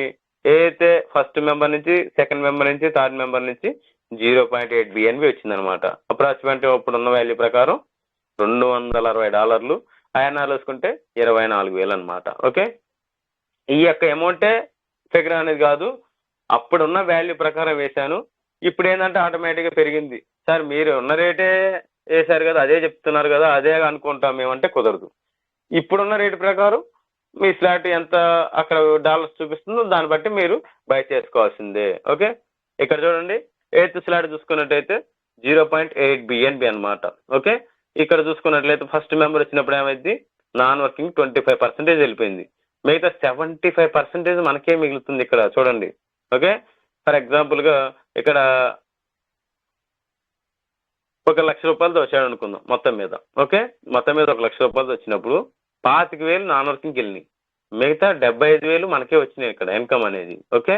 ఏదైతే ఫస్ట్ మెంబర్ నుంచి సెకండ్ మెంబర్ నుంచి థర్డ్ మెంబర్ నుంచి 0.8 BNB వచ్చిందనమాట. అప్రాక్సిమేట్ ఇప్పుడు ఉన్న వాల్యూ ప్రకారం $260. INR వేసుకుంటే 24,000 అనమాట. ఓకే, ఈ యొక్క అమౌంటే ఫిగర్ అనేది కాదు, అప్పుడున్న వాల్యూ ప్రకారం వేశాను. ఇప్పుడు ఏంటంటే ఆటోమేటిక్గా పెరిగింది. సార్ మీరు ఉన్న రేటే వేశారు కదా, అదే చెప్తున్నారు కదా, అదే అనుకుంటాం మేమంటే కుదరదు. ఇప్పుడున్న రేటు ప్రకారం మీ స్లాట్ ఎంత అక్కడ డాలర్స్ చూపిస్తుందో దాన్ని బట్టి మీరు బై చేసుకోవాల్సిందే. ఓకే, ఇక్కడ చూడండి 8th స్లాట్ చూసుకున్నట్టయితే 0.8 BNB అనమాట. ఓకే, ఇక్కడ చూసుకున్నట్లయితే ఫస్ట్ మెంబర్ వచ్చినప్పుడు ఏమైంది నాన్ వర్కింగ్ 25% వెళ్ళిపోయింది. మిగతా 75% మనకే మిగులుతుంది ఇక్కడ చూడండి. ఓకే, ఫర్ ఎగ్జాంపుల్ గా ఇక్కడ 1,00,000 రూపాయలతో వచ్చాడు అనుకుందాం మొత్తం మీద. ఓకే, మొత్తం మీద 1,00,000 రూపాయలతో వచ్చినప్పుడు 25,000 నాన్ వర్కింగ్కి వెళ్ళినాయి, మిగతా 75,000 మనకే వచ్చినాయి ఇక్కడ ఇన్కమ్ అనేది. ఓకే,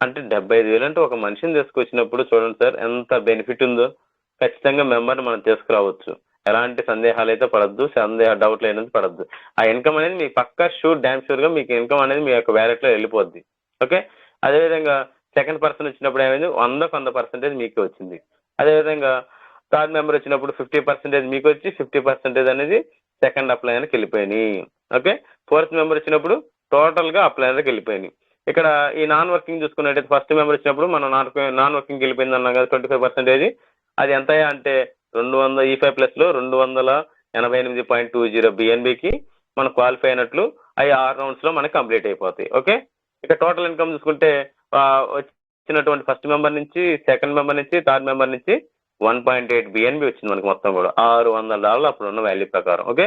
అంటే 75,000 అంటే ఒక మనిషిని తీసుకొచ్చినప్పుడు చూడండి సార్ ఎంత బెనిఫిట్ ఉందో. ఖచ్చితంగా మెంబర్ని మనం తీసుకురావచ్చు. ఎలాంటి సందేహాలు అయితే పడద్దు, డౌట్లు అనేది పడద్దు. ఆ ఇన్కమ్ అనేది మీకు పక్కా డ్యామ్ షూర్గా మీకు ఇన్కమ్ అనేది మీ యొక్క వ్యాలెట్లో వెళ్ళిపోద్ది. ఓకే. అదేవిధంగా సెకండ్ పర్సన్ వచ్చినప్పుడు ఏమైంది, 100% మీకే వచ్చింది. అదేవిధంగా థర్డ్ మెంబర్ వచ్చినప్పుడు 50% మీకు వచ్చి 50% అనేది సెకండ్ అప్లైనర్కి వెళ్ళిపోయినాయి. ఓకే. ఫోర్త్ మెంబర్ వచ్చినప్పుడు టోటల్గా అప్లైనర్కి వెళ్ళిపోయినాయి. ఇక్కడ ఈ నాన్ వర్కింగ్ చూసుకున్నట్టయితే ఫస్ట్ మెంబర్ వచ్చినప్పుడు మనం నాన్ వర్కింగ్ వెళ్ళిపోయింది అన్నాం కదా 25%. అది ఎంత అంటే 200 E5 ప్లస్లో 288.20 BNBకి మనం క్వాలిఫై అయినట్లు అవి 6 రౌండ్స్లో మనకి కంప్లీట్ అయిపోతాయి. ఓకే. ఇక టోటల్ ఇన్కమ్ చూసుకుంటే వచ్చినటువంటి ఫస్ట్ మెంబర్ నుంచి, సెకండ్ మెంబర్ నుంచి, థర్డ్ మెంబర్ నుంచి 1.8 BNB వచ్చింది మనకి మొత్తం కూడా $600 అప్పుడు ఉన్న వాల్యూ ప్రకారం. ఓకే.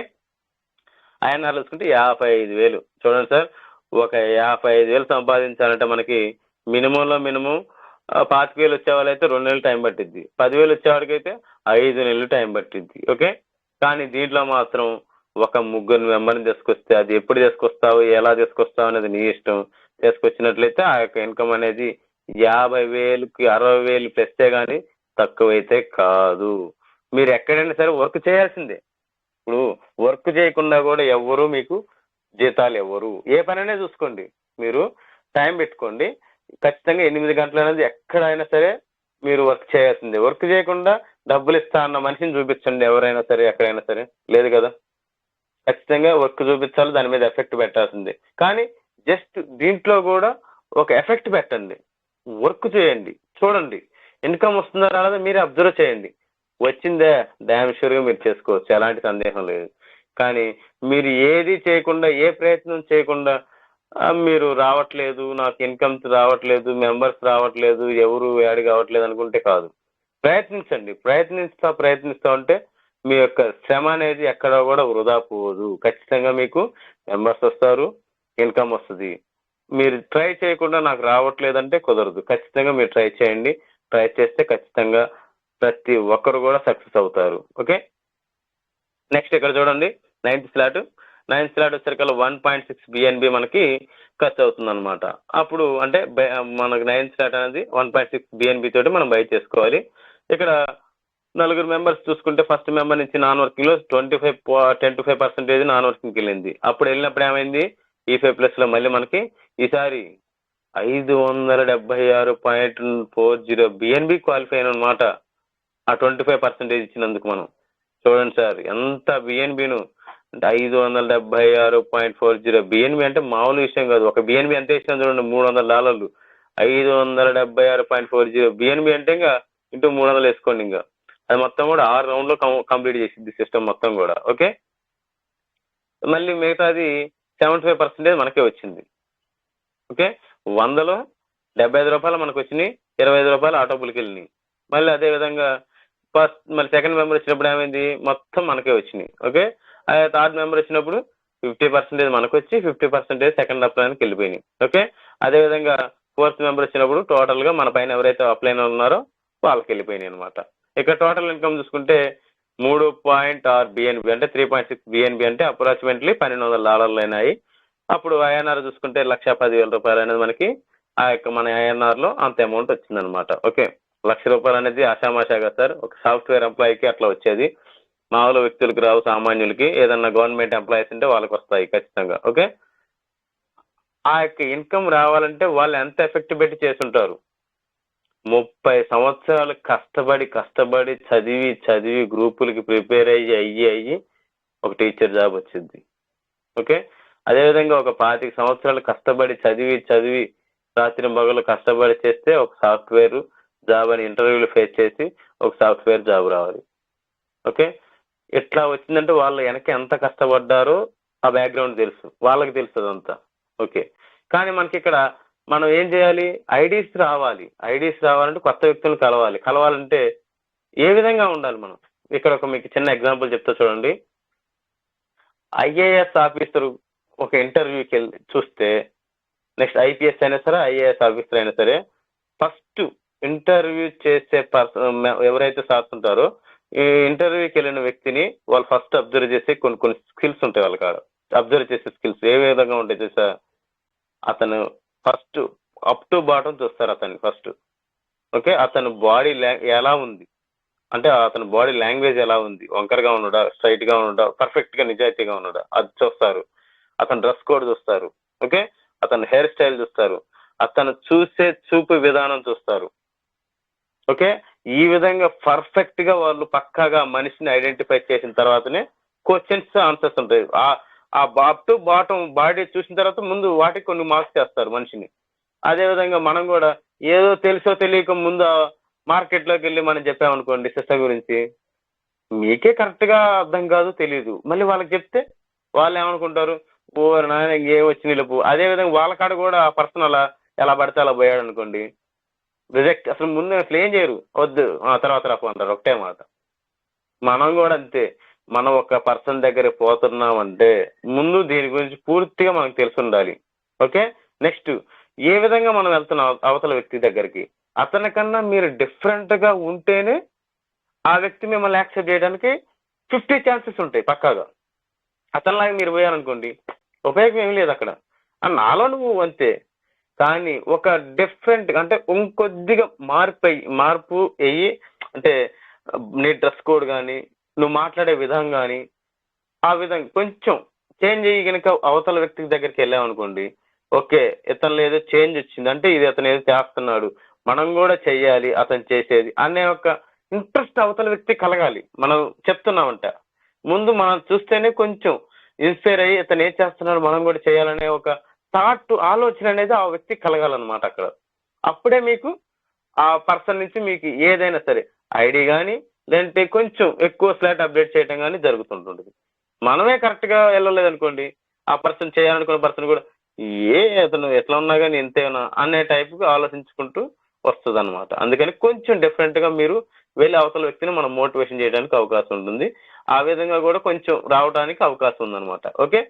INR చూసుకుంటే 55,000. చూడండి సార్, ఒక 55,000 సంపాదించాలంటే మనకి మినిమంలో మినిమం 25,000 వచ్చే వాళ్ళైతే 2 నెలలు టైం పట్టిద్ది, 10,000 వచ్చేవాడికి అయితే 5 నెలలు టైం పట్టిద్ది. ఓకే. కానీ దీంట్లో మాత్రం ఒక ముగ్గురు మెంబర్ని తీసుకొస్తే, అది ఎప్పుడు తీసుకొస్తావు, ఎలా తీసుకొస్తావు అనేది నీ ఇష్టం. తీసుకొచ్చినట్లయితే ఆ యొక్క ఇన్కమ్ అనేది 50,000కి 60,000 ప్లస్సే కానీ తక్కువైతే కాదు. మీరు ఎక్కడైనా సరే వర్క్ చేయాల్సిందే. ఇప్పుడు వర్క్ చేయకుండా కూడా ఎవ్వరు మీకు జీతాలు ఇవ్వరు. ఏ పనైనా చూసుకోండి, మీరు టైం పెట్టుకోండి, ఖచ్చితంగా 8 గంటలు అనేది ఎక్కడైనా సరే మీరు వర్క్ చేయాల్సిందే. వర్క్ చేయకుండా డబ్బులు ఇస్తా అన్న మనిషిని చూపించండి ఎవరైనా సరే, ఎక్కడైనా సరే. లేదు కదా, ఖచ్చితంగా వర్క్ చూపించాలి, దాని మీద ఎఫెక్ట్ పెట్టాల్సిందే. కానీ జస్ట్ దీంట్లో కూడా ఒక ఎఫెక్ట్ పెట్టండి, వర్క్ చేయండి, చూడండి ఇన్కమ్ వస్తుందా రాలేదా మీరే అబ్జర్వ్ చేయండి. వచ్చిందే డ్యామ్ షూర్గా మీరు చేసుకోవచ్చు, ఎలాంటి సందేహం లేదు. కానీ మీరు ఏది చేయకుండా, ఏ ప్రయత్నం చేయకుండా మీరు రావట్లేదు, నాకు ఇన్కమ్స్ రావట్లేదు, మెంబర్స్ రావట్లేదు, ఎవరు యాడ్ కావట్లేదు అనుకుంటే కాదు. ప్రయత్నించండి, ప్రయత్నిస్తా ఉంటే మీ యొక్క శ్రమ అనేది ఎక్కడ కూడా వృధా పోదు. ఖచ్చితంగా మీకు మెంబర్స్ వస్తారు, ఇన్కమ్ వస్తుంది. మీరు ట్రై చేయకుండా నాకు రావట్లేదంటే కుదరదు. ఖచ్చితంగా మీరు ట్రై చేయండి. ట్రై చేస్తే ఖచ్చితంగా ప్రతి ఒక్కరు కూడా సక్సెస్ అవుతారు. ఓకే. నెక్స్ట్ ఇక్కడ చూడండి, నైన్త్ స్లాట్ వచ్చేసరికల్లా 1.6 BNB మనకి ఖర్చు అవుతుంది అనమాట. అప్పుడు అంటే మనకు నైన్త్ స్లాట్ అనేది 1.6 BNB తోటి మనం బై చేసుకోవాలి. ఇక్కడ నలుగురు మెంబర్స్ చూసుకుంటే ఫస్ట్ మెంబర్ నుంచి నాన్ వర్కింగ్ లో 10-5% నాన్ వర్కింగ్కి వెళ్ళింది. అప్పుడు వెళ్ళినప్పుడు ఏమైంది, E5 ప్లస్ లో మళ్ళీ మనకి ఈసారి 576.40 BNB క్వాలిఫై అయిన అనమాట. ఆ 25% ఇచ్చినందుకు మనం చూడండి సార్, ఎంత BNBను అంటే 576.40 BNB అంటే మామూలు విషయం కాదు. ఒక BNB ఎంత ఇచ్చాం చూడండి, $300. 576.40 BNB అంటే ఇంకా ఇంటూ 300 వేసుకోండి. ఇంకా అది మొత్తం కూడా 6 రౌండ్లో కంప్లీట్ చేసింది సిస్టమ్ మొత్తం కూడా. ఓకే. మళ్ళీ మిగతాది 75% మనకే వచ్చింది. ఓకే. 100లో $75 మనకు వచ్చినాయి, $25 ఆటోబుల్కి వెళ్ళినాయి. మళ్ళీ అదేవిధంగా మళ్ళీ సెకండ్ మెంబర్ వచ్చినప్పుడు ఏమైంది, మొత్తం మనకే వచ్చినాయి. ఓకే. అదే థర్డ్ మెంబర్ వచ్చినప్పుడు 50% మనకు వచ్చి 50% సెకండ్ అప్లైన్కి వెళ్ళిపోయినాయి. ఓకే. అదేవిధంగా ఫోర్త్ మెంబర్ వచ్చినప్పుడు టోటల్గా మన పైన ఎవరైతే అప్లైన్ ఉన్నారో వాళ్ళకి వెళ్ళిపోయినాయి అనమాట. ఇక్కడ టోటల్ ఇన్కమ్ చూసుకుంటే 3.6 BNB అంటే 3.6 BNB అంటే అప్రాక్సిమేట్లీ $1,200 అయినాయి. అప్పుడు INR చూసుకుంటే $110,000 అనేది మనకి ఆ యొక్క మన INRలో అంత అమౌంట్ వచ్చిందనమాట. ఓకే. $1,00,000 అనేది ఆషామాషాగా సార్, ఒక సాఫ్ట్వేర్ ఎంప్లాయీకి అట్లా వచ్చేది, మామూలు వ్యక్తులకు రావు, సామాన్యులకి. ఏదన్నా గవర్నమెంట్ ఎంప్లాయీస్ ఉంటే వాళ్ళకి వస్తాయి ఖచ్చితంగా. ఓకే. ఆ యొక్క ఇన్కమ్ రావాలంటే వాళ్ళు ఎంత ఎఫెక్ట్ పెట్టి చేసుంటారు. 30 సంవత్సరాలు కష్టపడి చదివి గ్రూపులకి ప్రిపేర్ అయ్యి ఒక టీచర్ జాబ్ వచ్చింది. ఓకే. అదేవిధంగా ఒక 25 సంవత్సరాలు కష్టపడి చదివి రాత్రి మగలు కష్టపడి చేస్తే ఒక సాఫ్ట్వేర్ జాబ్ అని ఇంటర్వ్యూలు ఫేస్ చేసి ఒక సాఫ్ట్వేర్ జాబ్ రావాలి. ఓకే. ఎట్లా వచ్చిందంటే వాళ్ళు వెనక ఎంత కష్టపడ్డారో ఆ బ్యాక్గ్రౌండ్ తెలుసు, వాళ్ళకి తెలుస్తుంది అంతా. ఓకే. కానీ మనకి ఇక్కడ మనం ఏం చేయాలి, ఐడీస్ రావాలంటే కొత్త వ్యక్తులను కలవాలంటే ఏ విధంగా ఉండాలి మనం. ఇక్కడ ఒక మీకు చిన్న ఎగ్జాంపుల్ చెప్తా చూడండి. IAS ఆఫీసర్ ఒక ఇంటర్వ్యూకి వెళ్ళి చూస్తే, నెక్స్ట్ IPS అయినా సరే IAS ఆఫీసర్ అయినా సరే, ఫస్ట్ ఇంటర్వ్యూ చేసే పర్సన్ ఎవరైతే సార్స్ ఉంటారో ఈ ఇంటర్వ్యూకి వెళ్ళిన వ్యక్తిని వాళ్ళు ఫస్ట్ అబ్జర్వ్ చేసి కొన్ని స్కిల్స్ ఉంటాయి వాళ్ళ కాడ. అబ్జర్వ్ చేసే స్కిల్స్ ఏ విధంగా ఉంటాయి తెలుసా, అతను ఫస్ట్ అప్ టు బాటం చూస్తారు అతన్ని ఫస్ట్. ఓకే. అతను బాడీ ఎలా ఉంది, అంటే అతని బాడీ లాంగ్వేజ్ ఎలా ఉంది, వంకరగా ఉన్నాడా, స్ట్రైట్ గా ఉన్నాడా, పర్ఫెక్ట్ గా నిజాయితీగా ఉన్నాడా, అది చూస్తారు. అతని డ్రెస్ కోడ్ చూస్తారు. ఓకే, అతని హెయిర్ స్టైల్ చూస్తారు. అతను చూసే చూపు విధానం చూస్తారు. ఓకే, ఈ విధంగా పర్ఫెక్ట్ గా వాళ్ళు పక్కాగా మనిషిని ఐడెంటిఫై చేసిన తర్వాతనే క్వశ్చన్స్ ఆన్సర్స్ ఉంటాయి. ఆ బాప్ టు బాటం బాడీ చూసిన తర్వాత ముందు వాటికి కొన్ని మార్క్స్ చేస్తారు మనిషిని. అదే విధంగా మనం కూడా ఏదో తెలుసో తెలియక ముందు మార్కెట్ లోకి వెళ్ళి మనం చెప్పామనుకోండి సిస్టమ్ గురించి, మీకే కరెక్ట్ గా అర్థం కాదు, తెలియదు, మళ్ళీ వాళ్ళకి చెప్తే వాళ్ళు ఏమనుకుంటారు, ఓ నాయన ఇంకేం వచ్చి నిలుపు. అదే విధంగా వాళ్ళ కాడ కూడా ఆ పర్సన్ అలా ఎలా పడితే అలా పోయాడు అనుకోండి, రిజెక్ట్. అసలు ముందు అసలు ఏం చేయరు, వద్దు తర్వాత రాపు అంటారు, ఒకటే మాట. మనం కూడా అంతే. మనం ఒక పర్సన్ దగ్గర పోతున్నామంటే ముందు దీని గురించి పూర్తిగా మనకు తెలిసి ఉండాలి. ఓకే, నెక్స్ట్ ఏ విధంగా మనం వెళ్తున్నాం అవతల వ్యక్తి దగ్గరికి, అతనికన్నా మీరు డిఫరెంట్ గా ఉంటేనే ఆ వ్యక్తి మిమ్మల్ని యాక్సెప్ట్ చేయడానికి 50 ఛాన్సెస్ ఉంటాయి పక్కాగా. అతనిలాగా మీరు పోయారనుకోండి, ఉపయోగం ఏం లేదు అక్కడ. నాలో నువ్వు అంతే, కానీ ఒక డిఫరెంట్ అంటే ఇంకొద్దిగా మార్పు అయ్యి, అంటే నీ డ్రెస్ కోడ్ కానీ నువ్వు మాట్లాడే విధానం కానీ ఆ విధంగా కొంచెం చేంజ్ అయ్యి కనుక అవతల వ్యక్తి దగ్గరికి వెళ్ళామనుకోండి, ఓకే ఇతను ఏదో చేంజ్ వచ్చింది అంటే ఇది అతను ఏదో చేస్తున్నాడు, మనం కూడా చెయ్యాలి అతను చేసేది అనే ఒక ఇంట్రెస్ట్ అవతల వ్యక్తి కలగాలి. మనం చెప్తున్నామంట ముందు మనం చూస్తేనే కొంచెం ఇన్స్పైర్ అయ్యి ఇతను ఏం చేస్తున్నాడు మనం కూడా చేయాలనే ఒక ఆలోచన అనేది ఆ వ్యక్తి కలగాలన్నమాట అక్కడ. అప్పుడే మీకు ఆ పర్సన్ నుంచి మీకు ఏదైనా సరే ఐడి కానీ లేదంటే కొంచెం ఎక్కువ స్లాట్ అప్డేట్ చేయడం కానీ జరుగుతుంటుంది. మనమే కరెక్ట్ గా వెళ్ళలేదు అనుకోండి, ఆ పర్సన్ చేయాలనుకున్న పర్సన్ కూడా అతను ఎట్లా ఉన్నా కానీ ఇంతేనా అనే టైప్ గా ఆలోచించుకుంటూ వస్తుంది అనమాట. అందుకని కొంచెం డిఫరెంట్ గా మీరు వెళ్ళి అవతల వ్యక్తిని మనం మోటివేషన్ చేయడానికి అవకాశం ఉంటుంది. ఆ విధంగా కూడా కొంచెం రావడానికి అవకాశం ఉందన్నమాట. ఓకే,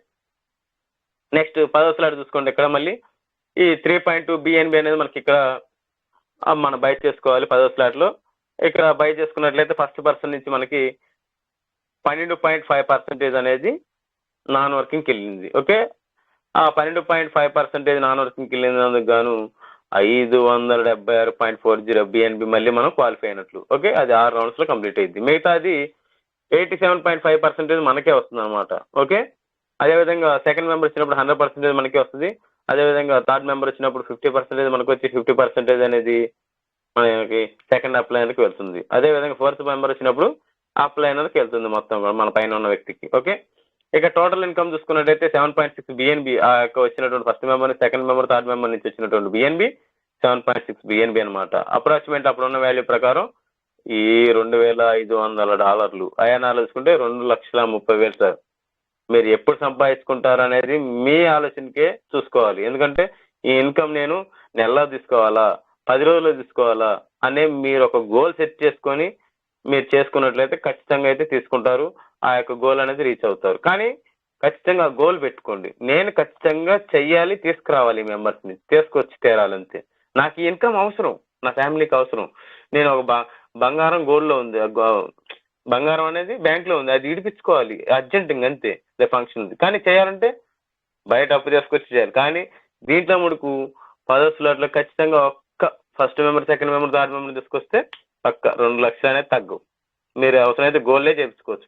నెక్స్ట్ 10వ స్లైడ్ చూసుకోండి. ఇక్కడ మళ్ళీ ఈ 3.2 బిఎన్బి అనేది మనకి ఇక్కడ మనం బై చేసుకోవాలి 10వ స్లాట్ లో. ఇక్కడ బై చేసుకున్నట్లయితే ఫస్ట్ పర్సన్ నుంచి మనకి 12.5% అనేది నాన్ వర్కింగ్ వెళ్ళింది. ఓకే, ఆ 12.5% నాన్ వర్కింగ్ వెళ్ళినందుకు గాను 576.40 బిఎన్బి మళ్ళీ మనం క్వాలిఫై అయినట్లు. ఓకే, అది 6 రౌండ్స్ లో కంప్లీట్ అయింది. మిగతా అది 87.5% మనకే వస్తుంది అనమాట. ఓకే, అదేవిధంగా సెకండ్ మెంబర్ వచ్చినప్పుడు 100% మనకే వస్తుంది. అదేవిధంగా థర్డ్ మెంబర్ వచ్చినప్పుడు 50% మనకు వచ్చి 50% అనేది మనకి సెకండ్ అప్లైనర్కి వెళ్తుంది. అదేవిధంగా ఫోర్త్ మెంబర్ వచ్చినప్పుడు అప్లైనర్కి వెళ్తుంది మొత్తం కూడా మన పైన ఉన్న వ్యక్తికి. ఓకే, ఇక టోటల్ ఇన్కమ్ చూసుకున్నట్టయితే 7.6 బిఎన్బి ఆ యొక్క వచ్చినటువంటి first member, second member, third member నుంచి వచ్చినటువంటి బిఎన్బి 7.6 బిఎన్బి అనమాట. అప్రాక్సిమేట్ అప్పుడున్న వాల్యూ ప్రకారం ఈ $2,500 ఐఎన్ఆర్ చూసుకుంటే 2,30,000 సార్. మీరు ఎప్పుడు సంపాదించుకుంటారు అనేది మీ ఆలోచనకే చూసుకోవాలి. ఎందుకంటే ఈ ఇన్కమ్ నేను నెలలో తీసుకోవాలా 10 రోజుల్లో తీసుకోవాలా అనే మీరు ఒక గోల్ సెట్ చేసుకొని మీరు చేసుకున్నట్లయితే ఖచ్చితంగా అయితే తీసుకుంటారు. ఆ యొక్క గోల్ అనేది రీచ్ అవుతారు. కానీ ఖచ్చితంగా గోల్ పెట్టుకోండి, నేను ఖచ్చితంగా చెయ్యాలి, తీసుకురావాలి, మెంబర్స్ని తీసుకొచ్చి తీరాలంతే. నాకు ఈ ఇన్కమ్ అవసరం, నా ఫ్యామిలీకి అవసరం. నేను ఒక బంగారం గోల్డ్లో ఉంది, బంగారం అనేది బ్యాంక్ లో ఉంది, అది ఇడిపించుకోవాలి అర్జెంట్, అంతే ఫంక్షన్ ఉంది. కానీ చేయాలంటే బయట అప్పు తీసుకొచ్చి చేయాలి. కానీ దీంట్లో ముడుకు 10వ స్లాట్లో ఖచ్చితంగా ఒక్క first member, second member, third member తీసుకొస్తే పక్క 2 లక్షలు అనేది తగ్గవు. మీరు అవసరమైతే గోల్డే చేయించుకోవచ్చు,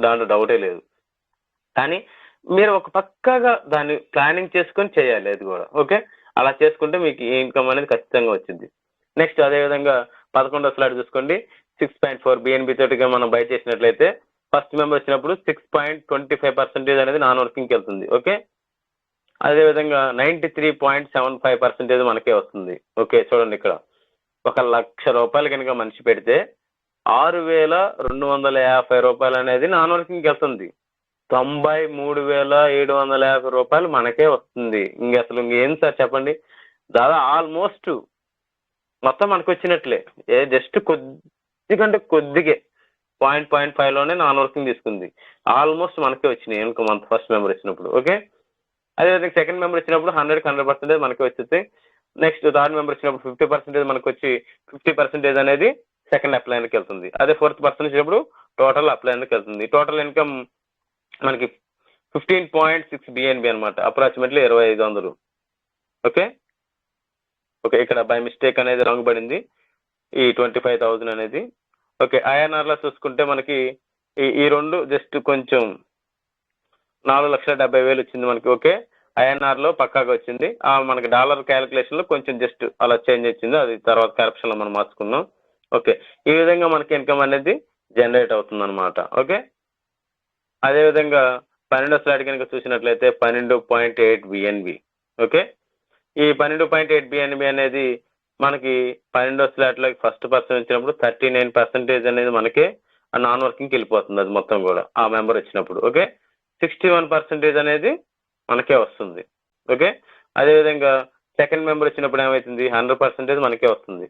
దాంట్లో డౌటే లేదు. కానీ మీరు ఒక పక్కాగా దాన్ని ప్లానింగ్ చేసుకొని చేయాలి అది కూడా. ఓకే, అలా చేసుకుంటే మీకు ఈ ఇన్కమ్ అనేది ఖచ్చితంగా వచ్చింది. నెక్స్ట్ అదేవిధంగా 11వ స్లాట్ చూసుకోండి. 6.4 బిఎన్బి తోటిగా మనం బై చేసినట్లయితే ఫస్ట్ మెంబర్ వచ్చినప్పుడు 6.25% అనేది నాన్ వర్కింగ్కి వెళ్తుంది. ఓకే, అదేవిధంగా 93.75% మనకే వస్తుంది. ఓకే, చూడండి ఇక్కడ ₹1,00,000 కనుక మనిషి పెడితే ₹6,250 అనేది నాన్ వర్కింగ్కి వెళ్తుంది. ₹93,750 మనకే వస్తుంది. అసలు ఇంకేం సార్ చెప్పండి, దాదాపు ఆల్మోస్ట్ మొత్తం మనకు వచ్చినట్లే. జస్ట్ కొద్దిగంటే కొద్దిగే 0.5లోనే నాన్ వర్కింగ్ తీసుకుంది. ఆల్మోస్ట్ మనకే వచ్చినాయి ఇన్కమ్ అంత ఫస్ట్ మెంబర్ వచ్చినప్పుడు. ఓకే, అదేవిధంగా సెకండ్ మెంబర్ వచ్చినప్పుడు 100% మనకే వచ్చింది. నెక్స్ట్ థర్డ్ మెంబర్ వచ్చినప్పుడు 50% మనకు వచ్చి 50% అనేది సెకండ్ అప్లైనర్కి వెళ్తుంది. అదే ఫోర్త్ పర్సన్ వచ్చినప్పుడు టోటల్ అప్లైనర్కి వెళ్తుంది. టోటల్ ఇన్కమ్ మనకి 15.6 బిఎన్బి అనమాట, అప్రాక్సిమేట్లీ 2,500. ఓకే ఓకే, ఇక్కడ బై మిస్టేక్ అనేది రాంగ్ పడింది. ఈ 25,000 అనేది ఓకే, ఐఎన్ఆర్లో చూసుకుంటే మనకి ఈ రెండు జస్ట్ కొంచెం 4,70,000 వచ్చింది మనకి. ఓకే, ఐఎన్ఆర్లో పక్కాగా వచ్చింది. మనకి డాలర్ క్యాలిక్యులేషన్లో కొంచెం జస్ట్ అలా చేంజ్ వచ్చింది, అది తర్వాత కరప్షన్లో మనం మార్చుకున్నాం. ఓకే, ఈ విధంగా మనకి ఇన్కమ్ అనేది జనరేట్ అవుతుంది అనమాట. ఓకే, అదేవిధంగా 12వ స్లాట్ కనుక చూసినట్లయితే 12.8 బిఎన్బి. ఓకే, ఈ 12.8 బిఎన్బి అనేది మనకి 12వ స్లాట్లోకి ఫస్ట్ పర్సన్ వచ్చినప్పుడు 39% అనేది మనకి నాన్ వర్కింగ్కి వెళ్ళిపోతుంది, అది మొత్తం కూడా ఆ మెంబర్ వచ్చినప్పుడు. ఓకే, 61% అనేది మనకే వస్తుంది. ఓకే, అదేవిధంగా సెకండ్ మెంబర్ వచ్చినప్పుడు ఏమవుతుంది, 100% మనకే వస్తుంది.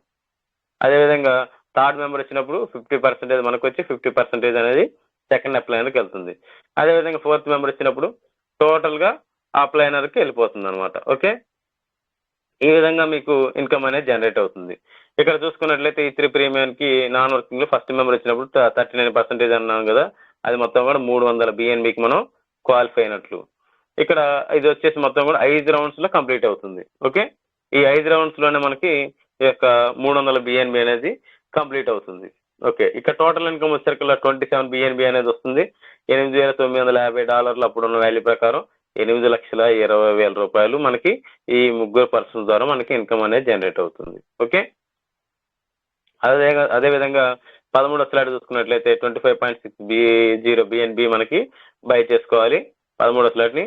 అదేవిధంగా థర్డ్ మెంబర్ వచ్చినప్పుడు 50% మనకు వచ్చి 50% అనేది సెకండ్ అప్లైనర్కి వెళ్తుంది. అదేవిధంగా ఫోర్త్ మెంబర్ వచ్చినప్పుడు టోటల్గా అప్లైనర్కి వెళ్ళిపోతుంది అనమాట. ఓకే, ఈ విధంగా మీకు ఇన్కమ్ అనేది జనరేట్ అవుతుంది. ఇక్కడ చూసుకున్నట్లయితే ఈ 3 ప్రీమియంకి నాన్ వర్కింగ్లో ఫస్ట్ మెంబర్ వచ్చినప్పుడు 39% అన్నాను కదా, అది మొత్తం కూడా 300 బిఎన్బికి మనం క్వాలిఫై అయినట్లు. ఇక్కడ ఇది వచ్చేసి మొత్తం కూడా 5 రౌండ్స్లో కంప్లీట్ అవుతుంది. ఓకే, ఈ 5 రౌండ్స్లోనే మనకి ఈ యొక్క 300 బిఎన్బి అనేది కంప్లీట్ అవుతుంది. ఓకే, ఇక్కడ టోటల్ ఇన్కమ్ వచ్చేసరికి 27 బిఎన్బి అనేది వస్తుంది. $8,950 అప్పుడున్న వాల్యూ ప్రకారం 8,20,000 రూపాయలు మనకి ఈ ముగ్గురు పర్సన్ ద్వారా మనకి ఇన్కమ్ అనేది జనరేట్ అవుతుంది. ఓకే, అదేవిధంగా 13వ స్లాట్ చూసుకున్నట్లయితే 25.60 బిఎన్బి మనకి బై చేసుకోవాలి 13వ స్లాట్ని.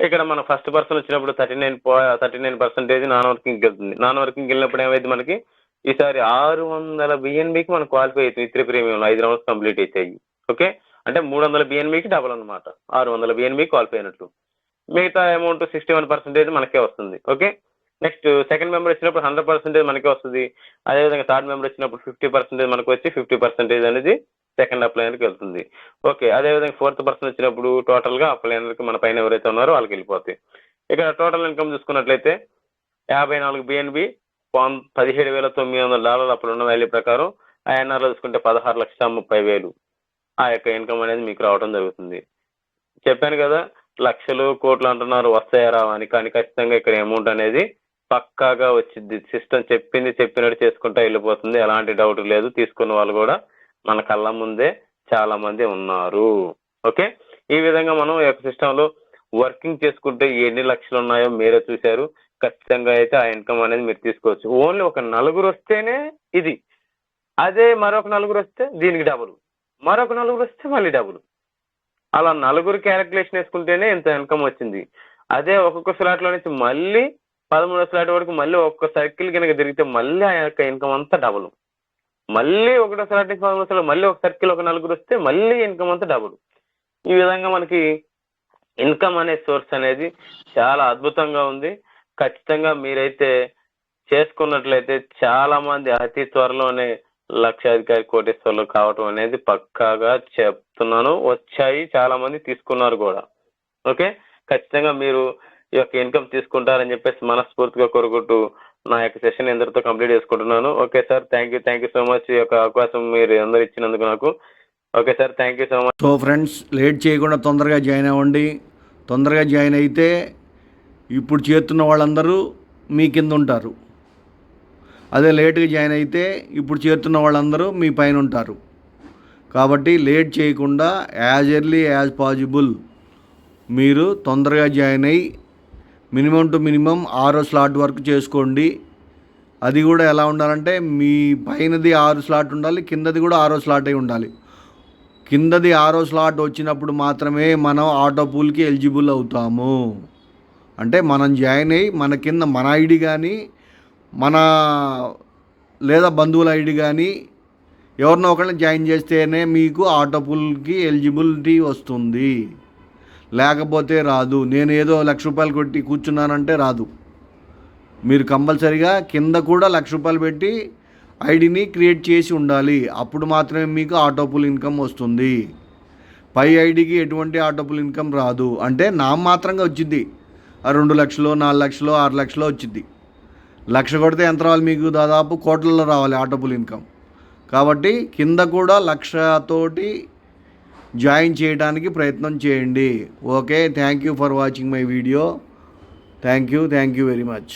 ఇక్కడ మన ఫస్ట్ పర్సన్ వచ్చినప్పుడు 39% నాన్ వర్కింగ్కి వెళ్తుంది. నాన్ వర్కింగ్కి వెళ్ళినప్పుడు ఏమైంది మనకి ఈసారి 600 బిఎన్బికి మనం క్వాలిఫై అవుతుంది. 3 ప్రీమియంలో 5 రౌండ్స్ కంప్లీట్ అవుతాయి. ఓకే, అంటే 300 బిఎన్బికి డబల్ అనమాట, 600 బిఎన్బికి క్వాలిఫై అయినట్లు. మిగతా అమౌంట్ 61% మనకే వస్తుంది. ఓకే, నెక్స్ట్ సెకండ్ మెంబర్ వచ్చినప్పుడు 100% మనకే వస్తుంది. అదేవిధంగా థర్డ్ మెంబర్ వచ్చినప్పుడు 50% మనకు వచ్చి 50% అనేది సెకండ్ అప్లైనర్కి వెళ్తుంది. ఓకే, అదేవిధంగా ఫోర్త్ పర్సన్ వచ్చినప్పుడు టోటల్గా అప్లైనర్కి మన పైన ఎవరైతే ఉన్నారో వాళ్ళకి వెళ్ళిపోతాయి. ఇక్కడ టోటల్ ఇన్కమ్ చూసుకున్నట్లయితే 54 బిఎన్బి, $17,900 అప్పుడు ఉన్న వాల్యూ ప్రకారం. ఐఎన్ఆర్లో చూసుకుంటే 16,30,000 ఆ యొక్క ఇన్కమ్ అనేది మీకు రావడం జరుగుతుంది. చెప్పాను కదా, లక్షలు కోట్లు అంటున్నారు వస్తాయా రావా అని, కానీ ఖచ్చితంగా ఇక్కడ అమౌంట్ అనేది పక్కాగా వచ్చింది. సిస్టమ్ చెప్పినట్టు చేసుకుంటా వెళ్ళిపోతుంది, ఎలాంటి డౌట్ లేదు. తీసుకున్న వాళ్ళు కూడా మన కళ్ళ ముందే చాలా మంది ఉన్నారు. ఓకే, ఈ విధంగా మనం ఈ యొక్క సిస్టంలో వర్కింగ్ చేసుకుంటే ఎన్ని లక్షలు ఉన్నాయో మీరే చూశారు. ఖచ్చితంగా అయితే ఆ ఇన్కమ్ అనేది మీరు తీసుకోవచ్చు. ఓన్లీ ఒక 4 వస్తేనే ఇది, అదే మరొక 4 వస్తే దీనికి డబుల్, మరొక 4 వస్తే మళ్ళీ డబుల్, అలా 4 క్యాలిక్యులేషన్ వేసుకుంటేనే ఇంత ఇన్కమ్ వచ్చింది. అదే ఒక్కొక్క స్లాట్లో నుంచి మళ్ళీ 13వ స్లాట్ వరకు మళ్ళీ ఒక్క సర్కిల్ కనుక తిరిగితే మళ్ళీ ఆ యొక్క ఇన్కమ్ అంతా డబుల్. మళ్ళీ 1వ స్లాట్ నుంచి 13వ స్లాట్ మళ్ళీ ఒక సర్కిల్ ఒక 4 వస్తే మళ్ళీ ఇన్కమ్ అంతా డబుల్. ఈ విధంగా మనకి ఇన్కమ్ అనే సోర్స్ అనేది చాలా అద్భుతంగా ఉంది. ఖచ్చితంగా మీరైతే చేసుకున్నట్లయితే చాలా మంది అతి త్వరలోనే లక్షాధికారి కోటేశ్వర్లు కావటం అనేది పక్కాగా చెప్తున్నాను. వచ్చాయి, చాలా మంది తీసుకున్నారు కూడా. ఓకే, ఖచ్చితంగా మీరు ఈ యొక్క ఇన్కమ్ తీసుకుంటారని చెప్పేసి మనస్ఫూర్తిగా కోరుకుంటూ నా యొక్క సెషన్ ఎందరితో కంప్లీట్ చేసుకుంటున్నాను. Okay sir, thank you so much. ఈ యొక్క అవకాశం మీరు అందరు ఇచ్చినందుకు నాకు. Okay sir, thank you so much. So friends, late చేయకుండా తొందరగా జాయిన్ అవ్వండి. తొందరగా జాయిన్ అయితే ఇప్పుడు చేస్తున్న వాళ్ళందరూ మీ కింద ఉంటారు. అదే లేట్గా జాయిన్ అయితే ఇప్పుడు చేస్తున్న వాళ్ళందరూ మీ పైన ఉంటారు. కాబట్టి లేట్ చేయకుండా యాజ్ ఎర్లీ యాజ్ పాసిబుల్ మీరు తొందరగా జాయిన్ అయ్యి మినిమం టు మినిమం 6వ స్లాట్ వరకు చేసుకోండి. అది కూడా ఎలా ఉండాలంటే మీ పైనది 6 స్లాట్ ఉండాలి, కిందది కూడా 6వ స్లాట్ అయి ఉండాలి. కిందది 6వ స్లాట్ వచ్చినప్పుడు మాత్రమే మనం ఆటో పూల్కి ఎలిజిబుల్ అవుతాము. అంటే మనం జాయిన్ అయ్యి మన కింద మన ఐడి కానీ మన లేదా బంధువుల ఐడి కానీ ఎవరినో ఒకరిని జాయిన్ చేస్తేనే మీకు ఆటో పూల్కి ఎలిజిబిలిటీ వస్తుంది, లేకపోతే రాదు. నేను ఏదో ₹1,00,000 కొట్టి కూర్చున్నానంటే రాదు. మీరు కంపల్సరీగా కింద కూడా ₹1,00,000 పెట్టి ఐడిని క్రియేట్ చేసి ఉండాలి. అప్పుడు మాత్రమే మీకు ఆటో పూల్ ఇన్కమ్ వస్తుంది. పై ఐడికి ఎటువంటి ఆటో పూల్ ఇన్కమ్ రాదు. అంటే నామమాత్రంగా వచ్చింది, 2 లక్షలు 4 లక్షలు 6 లక్షలు వచ్చింది. 1,00,000 కొడితే ఎంత రావాలి మీకు? దాదాపు కోట్లలో రావాలి ఆటో పూల్ ఇన్కమ్. కాబట్టి కింద కూడా 1,00,000 తోటి జాయిన్ చేయడానికి ప్రయత్నం చేయండి. Okay, thank you for watching my video. Thank you very much.